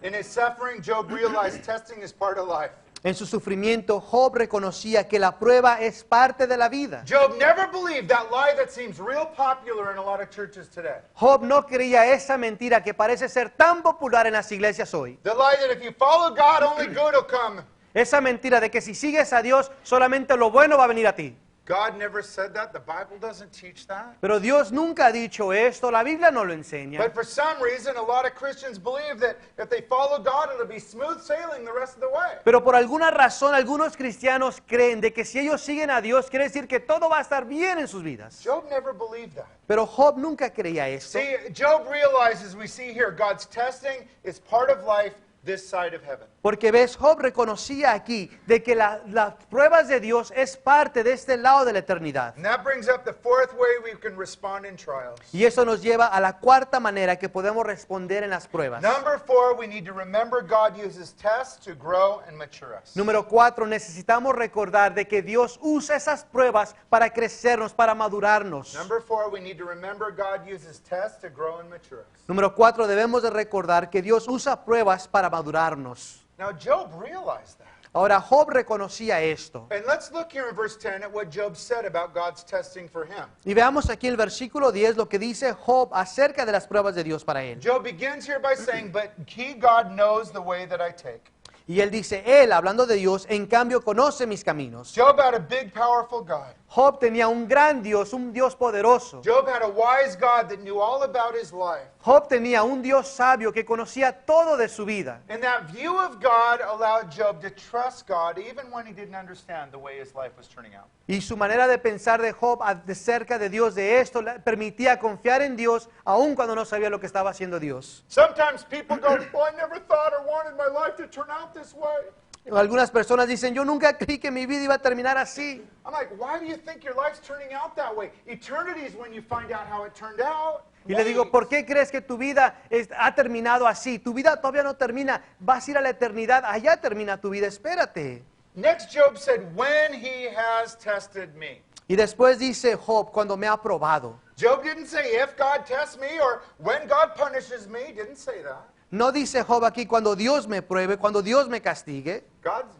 In his suffering, Job realized testing is part of life. En su sufrimiento, Job reconocía que la prueba es parte de la vida. Job never believed that lie that seems real popular in a lot of churches today. Job no creía esa mentira que parece ser tan popular en las iglesias hoy. The lie that if you follow God, only good will come. Esa mentira de que si sigues a Dios, solamente lo bueno va a venir a ti. God never said that. The Bible doesn't teach that. Pero Dios nunca ha dicho esto, la Biblia no lo enseña. But for some reason, a lot of Christians believe that if they follow God, it'll be smooth sailing the rest of the way. Pero por alguna razón algunos cristianos creen de que si ellos siguen a Dios, quiere decir que todo va a estar bien en sus vidas. Job never believed that. Pero Job nunca creía esto. See, Job realizes, we see here, God's testing is part of life this side of heaven. Porque ves, Job reconocía aquí de que las pruebas de Dios es parte de este lado de la eternidad. And that brings up the fourth way we can respond in trials. Y eso nos lleva a la cuarta manera que podemos responder en las pruebas. Number 4, we need to remember God uses tests to grow and mature us. Número 4, necesitamos recordar de que Dios usa esas pruebas para crecernos, para madurarnos. Number 4, we need to remember God uses tests to grow and mature us. Número 4, debemos de recordar que Dios usa pruebas para madurarnos. Now, Job realized that. Ahora, Job reconocía esto. And let's look here in verse 10 at what Job said about God's testing for him. Y veamos aquí el versículo 10 lo que dice Job acerca de las pruebas de Dios para él. Job begins here by saying, but he, God, knows the way that I take. Y él dice, él, hablando de Dios, en cambio conoce mis caminos. Job had a big, powerful God. Job tenía un gran Dios, un Dios poderoso. Job had a wise God that knew all about his life. Job tenía un Dios sabio que conocía todo de su vida. And that view of God allowed Job to trust God even when he didn't understand the way his life was turning out. Y su manera de pensar de Job acerca de Dios, de esto, le permitía confiar en Dios aun cuando no sabía lo que estaba haciendo Dios. Sometimes people go, well, I never thought or wanted my life to turn out this way. Algunas personas dicen, yo nunca creí que mi vida iba a terminar así. I'm like, why do you think your life's turning out that way? Eternity is when you find out how it turned out. Y le digo, ¿por qué crees que tu vida ha terminado así? Tu vida todavía no termina, vas a ir a la eternidad, allá termina tu vida, espérate. Next, Job said, when he has tested me. Y después dice Job, cuando me ha probado. Job didn't say, if God tests me or when God punishes me. He didn't say that. No dice Job aquí, cuando Dios me pruebe, cuando Dios me castigue.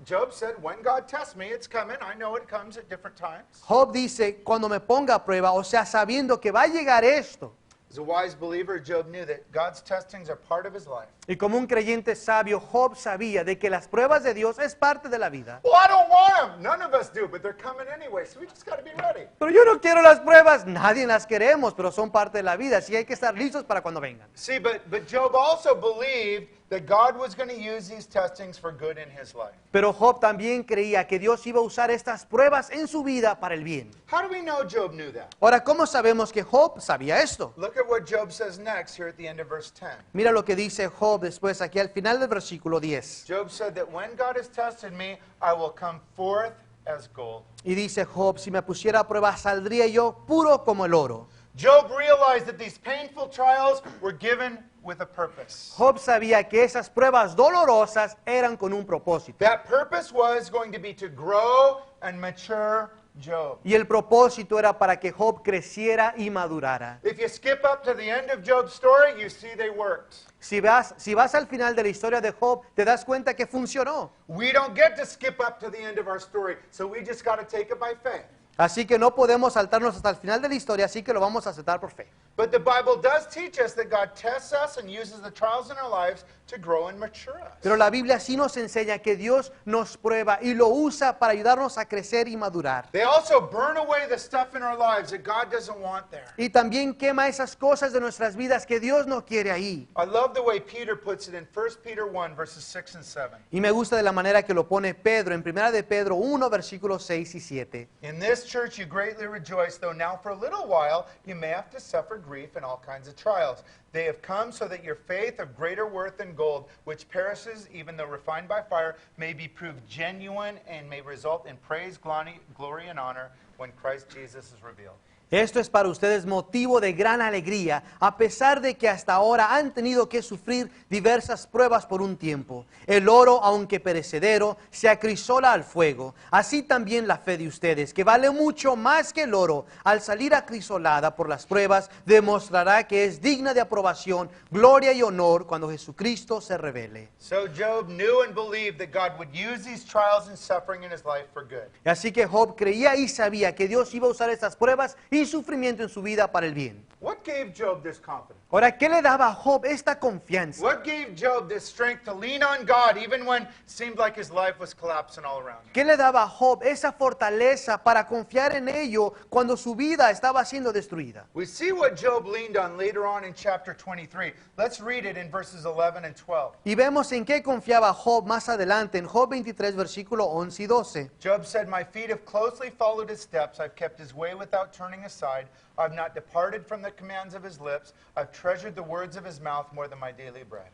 Job said, when God tests me, it's coming. I know it comes at different times. Job dice, cuando me ponga a prueba, o sea, sabiendo que va a llegar esto. As a wise believer, Job knew that God's testings are part of his life. Y como un creyente sabio, Job sabía de que las pruebas de Dios es parte de la vida. Well, I don't want them. None of us do, but they're coming anyway, so we just got to be ready. Pero yo no quiero las pruebas, nadie las queremos, pero son parte de la vida, así hay que estar listos para cuando vengan. See, but Job also believed that God was going to use these testings for good in his life. Pero Job también creía que Dios iba a usar estas pruebas en su vida para el bien. How do we know Job knew that? Ahora, ¿cómo sabemos que Job sabía esto? Look at what Job says next here at the end of verse 10. Mira lo que dice Job después aquí al final del versículo 10. Job said that when God has tested me, I will come forth as gold. Y dice Job, si me pusiera a prueba, saldría yo puro como el oro. Job realized that these painful trials were given with a purpose. Job sabía que esas pruebas dolorosas eran con un propósito. That purpose was going to be to grow and mature Job. Y el propósito era para que Job creciera y madurara. If you skip up to the end of Job's story, you see they worked. Si vas al final de la historia de Job, te das cuenta que funcionó. We don't get to skip up to the end of our story, so we just got to take it by faith. Así que no podemos saltarnos hasta el final de la historia, así que lo vamos a aceptar por fe. But the Bible does teach us that God tests us and uses the trials in our lives to grow and mature us. Pero la Biblia sí nos enseña que Dios nos prueba y lo usa para ayudarnos a crecer y madurar. They also burn away the stuff in our lives that God doesn't want there. Y también quema esas cosas de nuestras vidas que Dios no quiere ahí. I love the way Peter puts it in 1 Peter 1, verses 6 and 7. Y me gusta de la manera que lo pone Pedro en 1 de Pedro 1, versículos 6 y 7. In this church you greatly rejoice, though now for a little while you may have to suffer grief and all kinds of trials. They have come so that your faith of greater worth than gold, which perishes even though refined by fire, may be proved genuine and may result in praise, glory, and honor when Christ Jesus is revealed. Esto es para ustedes motivo de gran alegría, a pesar de que hasta ahora han tenido que sufrir diversas pruebas por un tiempo. El oro, aunque perecedero, se acrisola al fuego. Así también la fe de ustedes, que vale mucho más que el oro, al salir acrisolada por las pruebas, demostrará que es digna de aprobación, gloria y honor cuando Jesucristo se revele. So Job knew and believed that God would use these trials and suffering in his life for good. Así que Job creía y sabía que Dios iba a usar estas pruebas y sufrimiento en su vida para el bien. What gave Job this confidence? Ahora, ¿qué le daba a Job esta confianza? What gave Job this strength to lean on God even when it seemed like his life was collapsing all around him? ¿Qué le daba a Job esa fortaleza para confiar en ello cuando su vida estaba siendo destruida? We see what Job leaned on later on in chapter 23. Let's read it in verses 11 and 12. Y vemos en qué confiaba Job más adelante en Job 23, versículo 11 y 12. Job said, "My feet have closely followed his steps. I've kept his way without turning aside. I've not departed from the commands of his lips. I've treasured the words of his mouth more than my daily bread."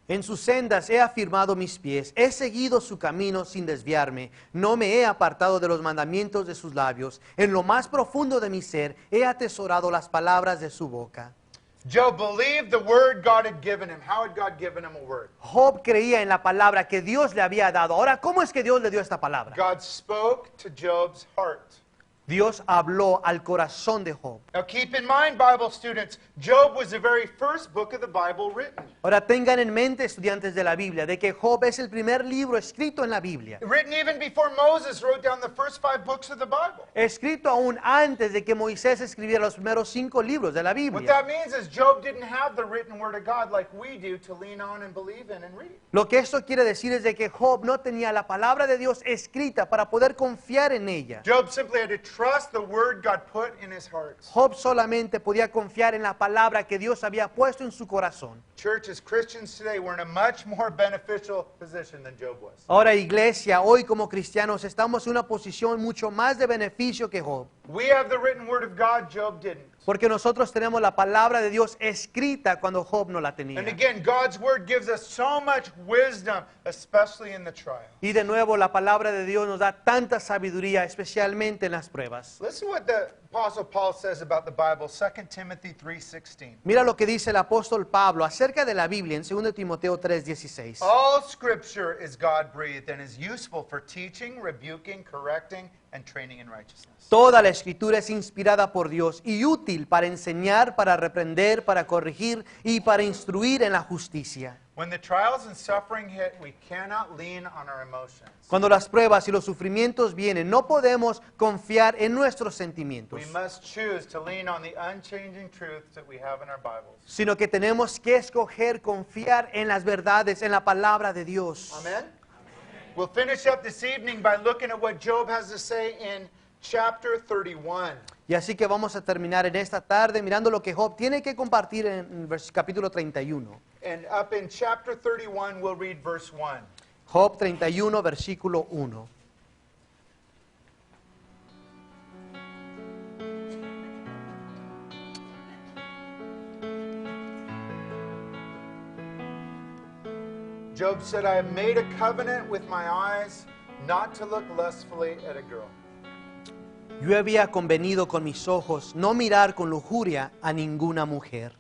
En sus sendas he afirmado mis pies, he seguido su camino sin desviarme, no me he apartado de los mandamientos de sus labios. En lo más profundo de mi ser he atesorado las palabras de su boca. Job believed the word God had given him. How had God given him a word? Job creía en la palabra que Dios le había dado. Ahora, ¿cómo es que Dios le dio esta palabra? God spoke to Job's heart. Dios habló al corazón de Job. Now keep in mind, Bible students, Job was the very first book of the Bible written. Ahora tengan en mente, estudiantes de la Biblia, de que Job es el primer libro escrito en la Biblia. Written even before Moses wrote down the first 5 books of the Bible. Escrito aún antes de que Moisés escribiera los primeros 5 libros de la What Biblia. that means is Job didn't have the written word of God like we do to lean on and believe in and read. Lo que esto quiere decir es de que Job no tenía la palabra de Dios escrita para poder confiar en ella. Job simply had to trust the word God put in his heart. Job solamente podía confiar en la palabra que Dios había puesto en su corazón. Church, as Christians today, we're in a much more beneficial position than Job was. Ahora, iglesia, hoy como cristianos estamos en una posición mucho más de beneficio que Job. We have the written word of God, Job didn't. Porque nosotros tenemos la palabra de Dios escrita cuando Job no la tenía. And again, God's word gives us so much wisdom, especially in the trial. Y de nuevo, la palabra de Dios nos da tanta sabiduría, especialmente en las pruebas. Listen what the Apostle Paul says about the Bible, 2 Timothy 3:16. Mira lo que dice el apóstol Pablo acerca de la Biblia en 2 Timoteo 3:16. All scripture is God-breathed and is useful for teaching, rebuking, correcting, and training in righteousness. Toda la escritura es inspirada por Dios y útil para enseñar, para reprender, para corregir y para instruir en la justicia. When the trials and suffering hit, we cannot lean on our emotions. Cuando las pruebas y los sufrimientos vienen, no podemos confiar en nuestros sentimientos, We must choose to lean on the unchanging truths that we have in our Bibles. sino que tenemos que escoger confiar en las verdades, en la palabra de Dios. Amen? We'll finish up this evening by looking at what Job has to say in chapter 31. Y así que vamos a terminar en esta tarde mirando lo que Job tiene que compartir en capítulo 31. And up in chapter 31, we'll read verse 1. Job 31, versículo 1. Job said, I have made a covenant with my eyes not to look lustfully at a girl. Yo había convenido con mis ojos no mirar con lujuria a ninguna mujer.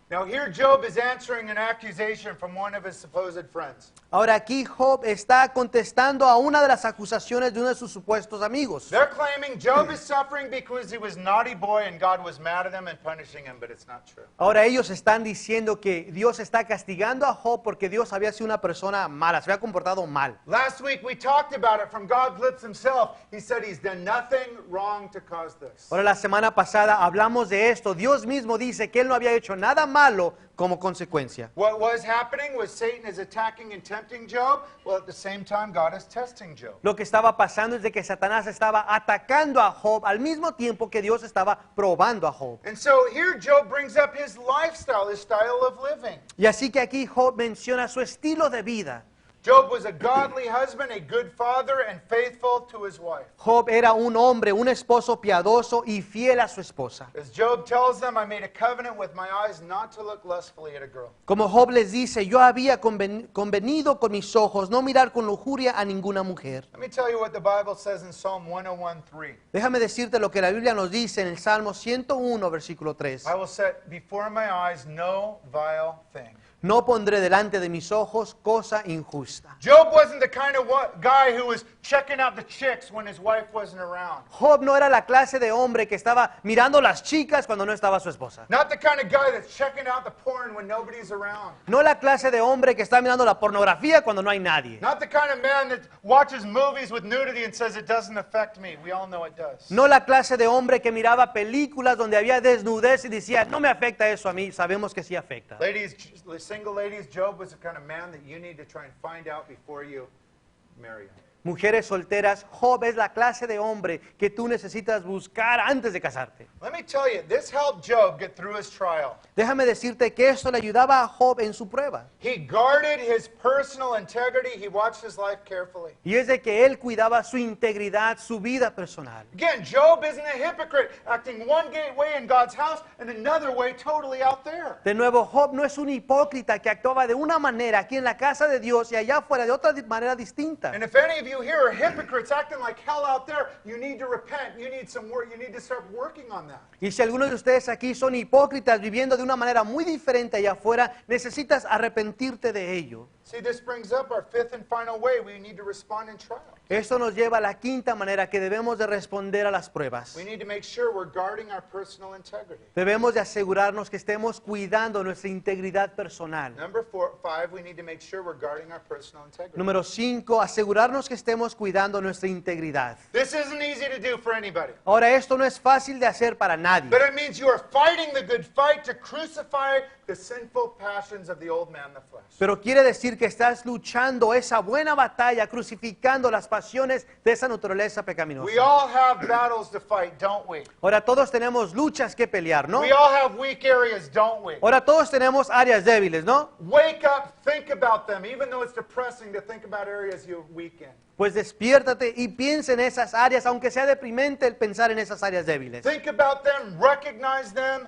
Now here Job is answering an accusation from one of his supposed friends. Ahora aquí Job está contestando a una de las acusaciones de uno de sus supuestos amigos. They're claiming Job is suffering because he was a naughty boy and God was mad at him and punishing him, but it's not true. Ahora ellos están diciendo que Dios está castigando a Job porque Dios había sido una persona mala, se había comportado mal. Last week we talked about it from God's lips himself. He said he's done nothing wrong to cause this. Ahora la semana pasada hablamos de esto. Dios mismo dice que él no había hecho nada malo como consecuencia. What was happening was Satan is attacking and tempting Job, while at the same time God is testing Job. Lo que estaba pasando es de que Satanás estaba atacando a Job al mismo tiempo que Dios estaba probando a Job. And so here Job brings up his lifestyle, his style of living. Y así que aquí Job menciona su estilo de vida. Job was a godly husband, a good father, and faithful to his wife. Job era un hombre, un esposo piadoso y fiel a su esposa. As Job tells them, I made a covenant with my eyes not to look lustfully at a girl. Como Job les dice, yo había convenido con mis ojos no mirar con lujuria a ninguna mujer. Let me tell you what the Bible says in Psalm 101:3. Déjame decirte lo que la Biblia nos dice en el Salmo 101, versículo 3. I will set before my eyes no vile thing. No pondré delante de mis ojos cosa injusta. Job wasn't the kind of guy who was checking out the chicks when his wife wasn't around. Job no era la clase de hombre que estaba mirando las chicas cuando no estaba su esposa. Not the kind of guy that's checking out the porn when nobody's around. No la clase de hombre que está mirando la pornografía cuando no hay nadie. Not the kind of man that watches movies with nudity and says it doesn't affect me. We all know it does. No la clase de hombre que miraba películas donde había desnudez y decía, no me afecta eso a mí. Sabemos que sí afecta. Ladies, single ladies, Job was the kind of man that you need to try and find out before you marry him. Mujeres solteras, Job es la clase de hombre que tú necesitas buscar antes de casarte. Let me tell you, this helped Job get through his trial. Déjame decirte que esto le ayudaba a Job en su prueba. He guarded his personal integrity. He watched his life carefully. Y es de que él cuidaba su integridad, su vida personal. Again, Job isn't a hypocrite, acting one way in God's house and another way totally out there. De nuevo, Job no es un hipócrita que actuaba de una manera aquí en la casa de Dios y allá afuera de otra manera distinta. And if any of you here are hypocrites acting like hell out there, you need to repent. You need some work. You need to start working on that. Y si algunos de ustedes aquí son hipócritas viviendo de una manera muy diferente allá afuera, necesitas arrepentirte de ello. See, this brings up our fifth and final way we need to respond in trial. Esto nos lleva a la quinta manera que debemos de responder a las pruebas. We need to make sure we're guarding our personal integrity. Debemos de asegurarnos que estemos cuidando nuestra integridad personal. Number 5, we need to make sure we're guarding our personal integrity. Número 5, asegurarnos que estemos cuidando nuestra integridad. This isn't easy to do for anybody. Ahora, esto no es fácil de hacer para nadie. But it means you are fighting the good fight to crucify the sinful passions of the old man, the flesh. Pero quiere decir que estás luchando esa buena batalla, crucificando las pasiones de esa naturaleza pecaminosa. We all have battles to fight, don't we? Ahora todos tenemos luchas que pelear, ¿no? We all have weak areas, don't we? Ahora todos tenemos áreas débiles, ¿no? Wake up, think about them, even though it's depressing to think about areas you're weak in. Pues despiértate y piensa en esas áreas, aunque sea deprimente el pensar en esas áreas débiles. Think about them, recognize them,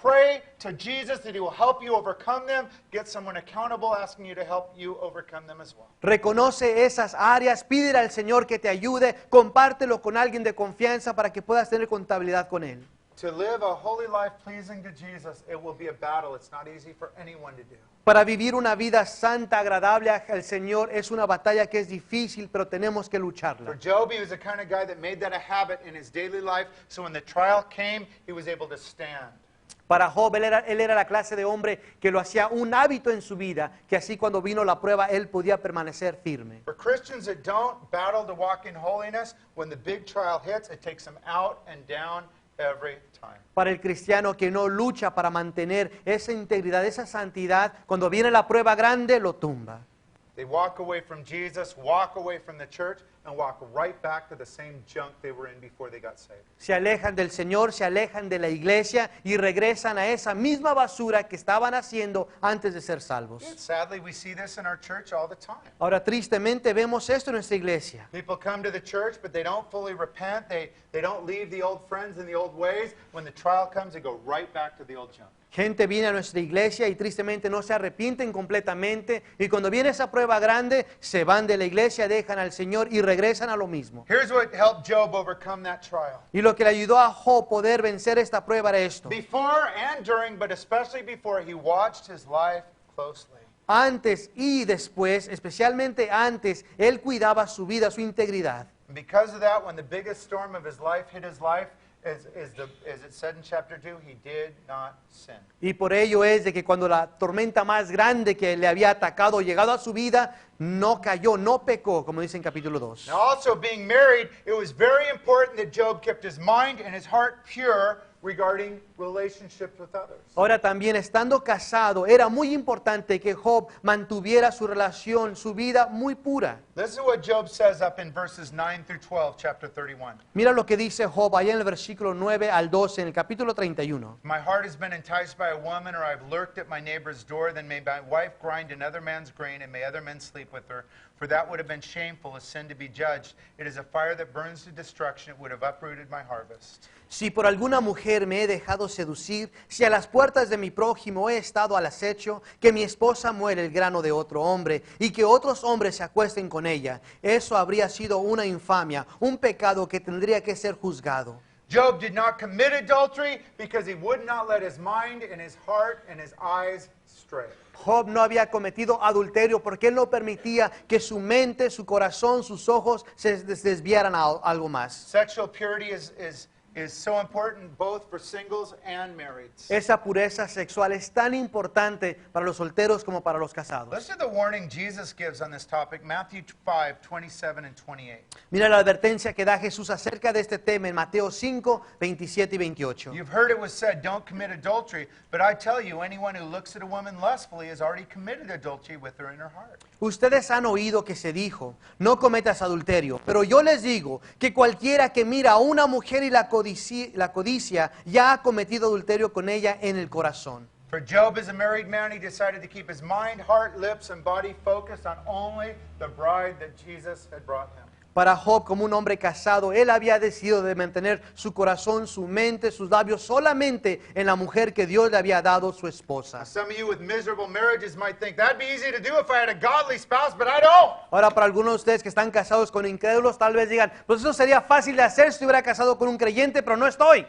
pray to Jesus that He will help you overcome them. Get someone accountable asking you to help you overcome them as well. Reconoce esas áreas, pídele al Señor que te ayude, compártelo con alguien de confianza para que puedas tener contabilidad con Él. To live a holy life pleasing to Jesus, it will be a battle. It's not easy for anyone to do. Para vivir una vida santa, agradable al Señor, es una batalla que es difícil, pero tenemos que For lucharla. Job, he was the kind of guy that made that a habit in his daily life, so when the trial came, he was able to stand. Para Job, él era la clase de hombre que lo hacía un hábito en su vida, que así cuando vino la prueba, él podía permanecer firme. For Christians that don't battle to walk in holiness, when the big trial hits, it takes them out and down every time. Para el cristiano que no lucha para mantener esa integridad, esa santidad, cuando viene la prueba grande, lo tumba. They walk away from Jesus, walk away from the church, and walk right back to the same junk they were in before they got saved. Se alejan del Señor, se alejan de la iglesia y regresan a esa misma basura que estaban haciendo antes de ser salvos. Sadly, we see this in our church all the time. Ahora, tristemente, vemos esto en nuestra iglesia. People come to the church, but they don't fully repent. They don't leave the old friends and the old ways. When the trial comes, they go right back to the old junk. Gente viene a nuestra iglesia y tristemente no se arrepienten completamente. Y cuando viene esa prueba grande, se van de la iglesia, dejan al Señor y regresan a lo mismo. Here's what helped Job overcome that trial. Y lo que le ayudó a Job poder vencer esta prueba era esto. Before and during, but especially before, he watched his life closely. Antes y después, especialmente antes, él cuidaba su vida, su integridad. And because of that, when the biggest storm of his life hit his life, as it said in chapter 2, he did not sin. Y por ello es de que cuando la tormenta más grande que le había atacado llegado a su vida, no cayó, no pecó, como dice en capítulo 2. Now also being married, it was very important that Job kept his mind and his heart pure regarding relationships with others. Ahora también estando casado, era muy importante que Job mantuviera su relación, su vida muy pura. Listen to what Job says up in verses 9 through 12, chapter 31. Mira lo que dice Job allá en el versículo 9 al 12, en el capítulo 31. My heart has been enticed by a woman, or I've lurked at my neighbor's door. Then may my wife grind another man's grain, and may other men sleep with her. For that would have been shameful, a sin to be judged. It is a fire that burns to destruction. It would have uprooted my harvest. Si por alguna mujer me he dejado seducir, si a las puertas de mi prójimo he estado al acecho, que mi esposa muere el grano de otro hombre, y que otros hombres se acuesten con ella, eso habría sido una infamia, un pecado que tendría que ser juzgado. Job did not commit adultery because he would not let his mind and his heart and his eyes stray. Job no había cometido adulterio porque él no permitía que su mente, su corazón, sus ojos se desviaran a algo más. Sexual purity is so important both for singles and marrieds. Esa pureza sexual es tan importante para los solteros como para los casados. Listen to the warning Jesus gives on this topic, Matthew 5, 27 and 28. Mira la advertencia que da Jesús acerca de este tema en Mateo 5, 27 y 28. You've heard it was said, don't commit adultery, but I tell you, anyone who looks at a woman lustfully has already committed adultery with her in her heart. Ustedes han oído que se dijo, no cometas adulterio, pero yo les digo que cualquiera que mira a una mujer y la codicia ya ha cometido adulterio con ella en el corazón. For Job, as a married man, he decided to keep his mind, heart, lips, and body focused on only the bride that Jesus had brought him. Para Job, como un hombre casado, él había decidido de mantener su corazón, su mente, sus labios solamente en la mujer que Dios le había dado, su esposa. Some of you with miserable marriages might think that'd be easy to do if I had a godly spouse, but I don't. Ahora, para algunos de ustedes que están casados con incrédulos, tal vez digan, pues eso sería fácil de hacer si estuviera casado con un creyente, pero no estoy.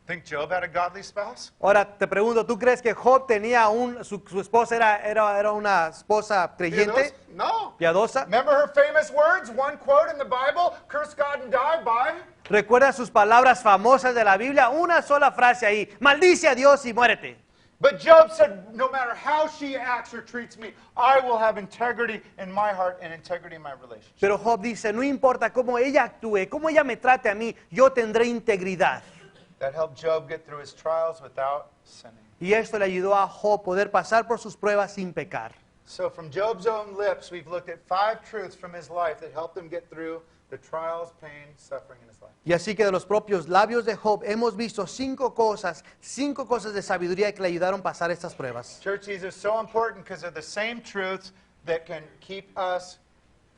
Think Job had a godly spouse? Ahora, te pregunto, ¿tú crees que Job tenía su esposa era una esposa creyente, No. piadosa? Remember her famous words? One quote in the Bible, curse God and die, bye. ¿Recuerda sus palabras famosas de la Biblia? Una sola frase ahí, maldice a Dios y muérete. But Job said, no matter how she acts or treats me, I will have integrity in my heart and integrity in my relationship. Pero Job dice, no importa cómo ella actúe, cómo ella me trate a mí, yo tendré integridad. That helped Job get through his trials without sinning. Y esto le ayudó a Job poder pasar por sus pruebas sin pecar. So from Job's own lips, we've looked at 5 truths from his life that helped him get through the trials, pain, suffering in his life. Y así que de los propios labios de Job hemos visto 5 cosas de sabiduría que le ayudaron a pasar estas pruebas. Church, these are so important because they're the same truths that can keep us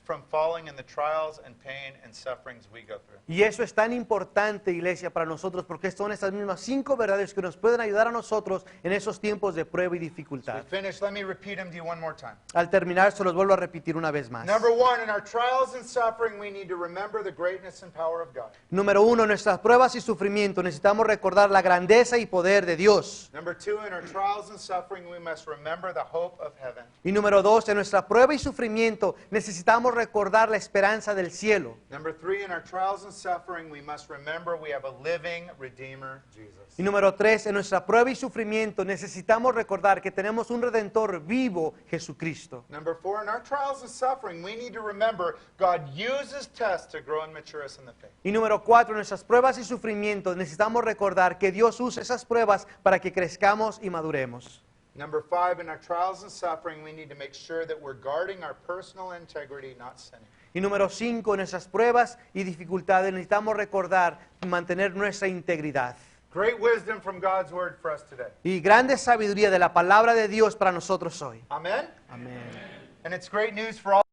from falling in the trials and pain and sufferings we go through. Y eso es tan importante, iglesia, para nosotros, porque son estas mismas 5 verdades que nos pueden ayudar a nosotros en esos tiempos de prueba y We dificultad. finish. Let me repeat them to you one more time. Al terminar, se los vuelvo a repetir una vez más. Number one, in our trials and suffering, we need to remember the greatness and power of God. Número 1, en nuestras pruebas y sufrimiento necesitamos recordar la grandeza y poder de Dios. Number two, in our trials and suffering, we must remember the hope of heaven. Y número 2, en nuestra prueba y sufrimiento necesitamos recordar la esperanza del cielo. Number three, in our trials and suffering, we must remember we have a living Redeemer, Jesus. Y número 3, en nuestra prueba y sufrimiento necesitamos recordar que tenemos un Redentor vivo, Jesucristo. Number four, in our trials and suffering, we need to remember God uses tests to grow and mature us in the faith. Y número 4, en nuestras pruebas y sufrimientos necesitamos recordar que Dios usa esas pruebas para que crezcamos y maduremos. Number five, in our trials and suffering, we need to make sure that we're guarding our personal integrity, not sinning. Y número 5, en nuestras pruebas y dificultades necesitamos recordar y mantener nuestra integridad. Great wisdom from God's word for us today. Y grande sabiduría de la palabra de Dios para nosotros hoy. Amen? Amén. And it's great news for all.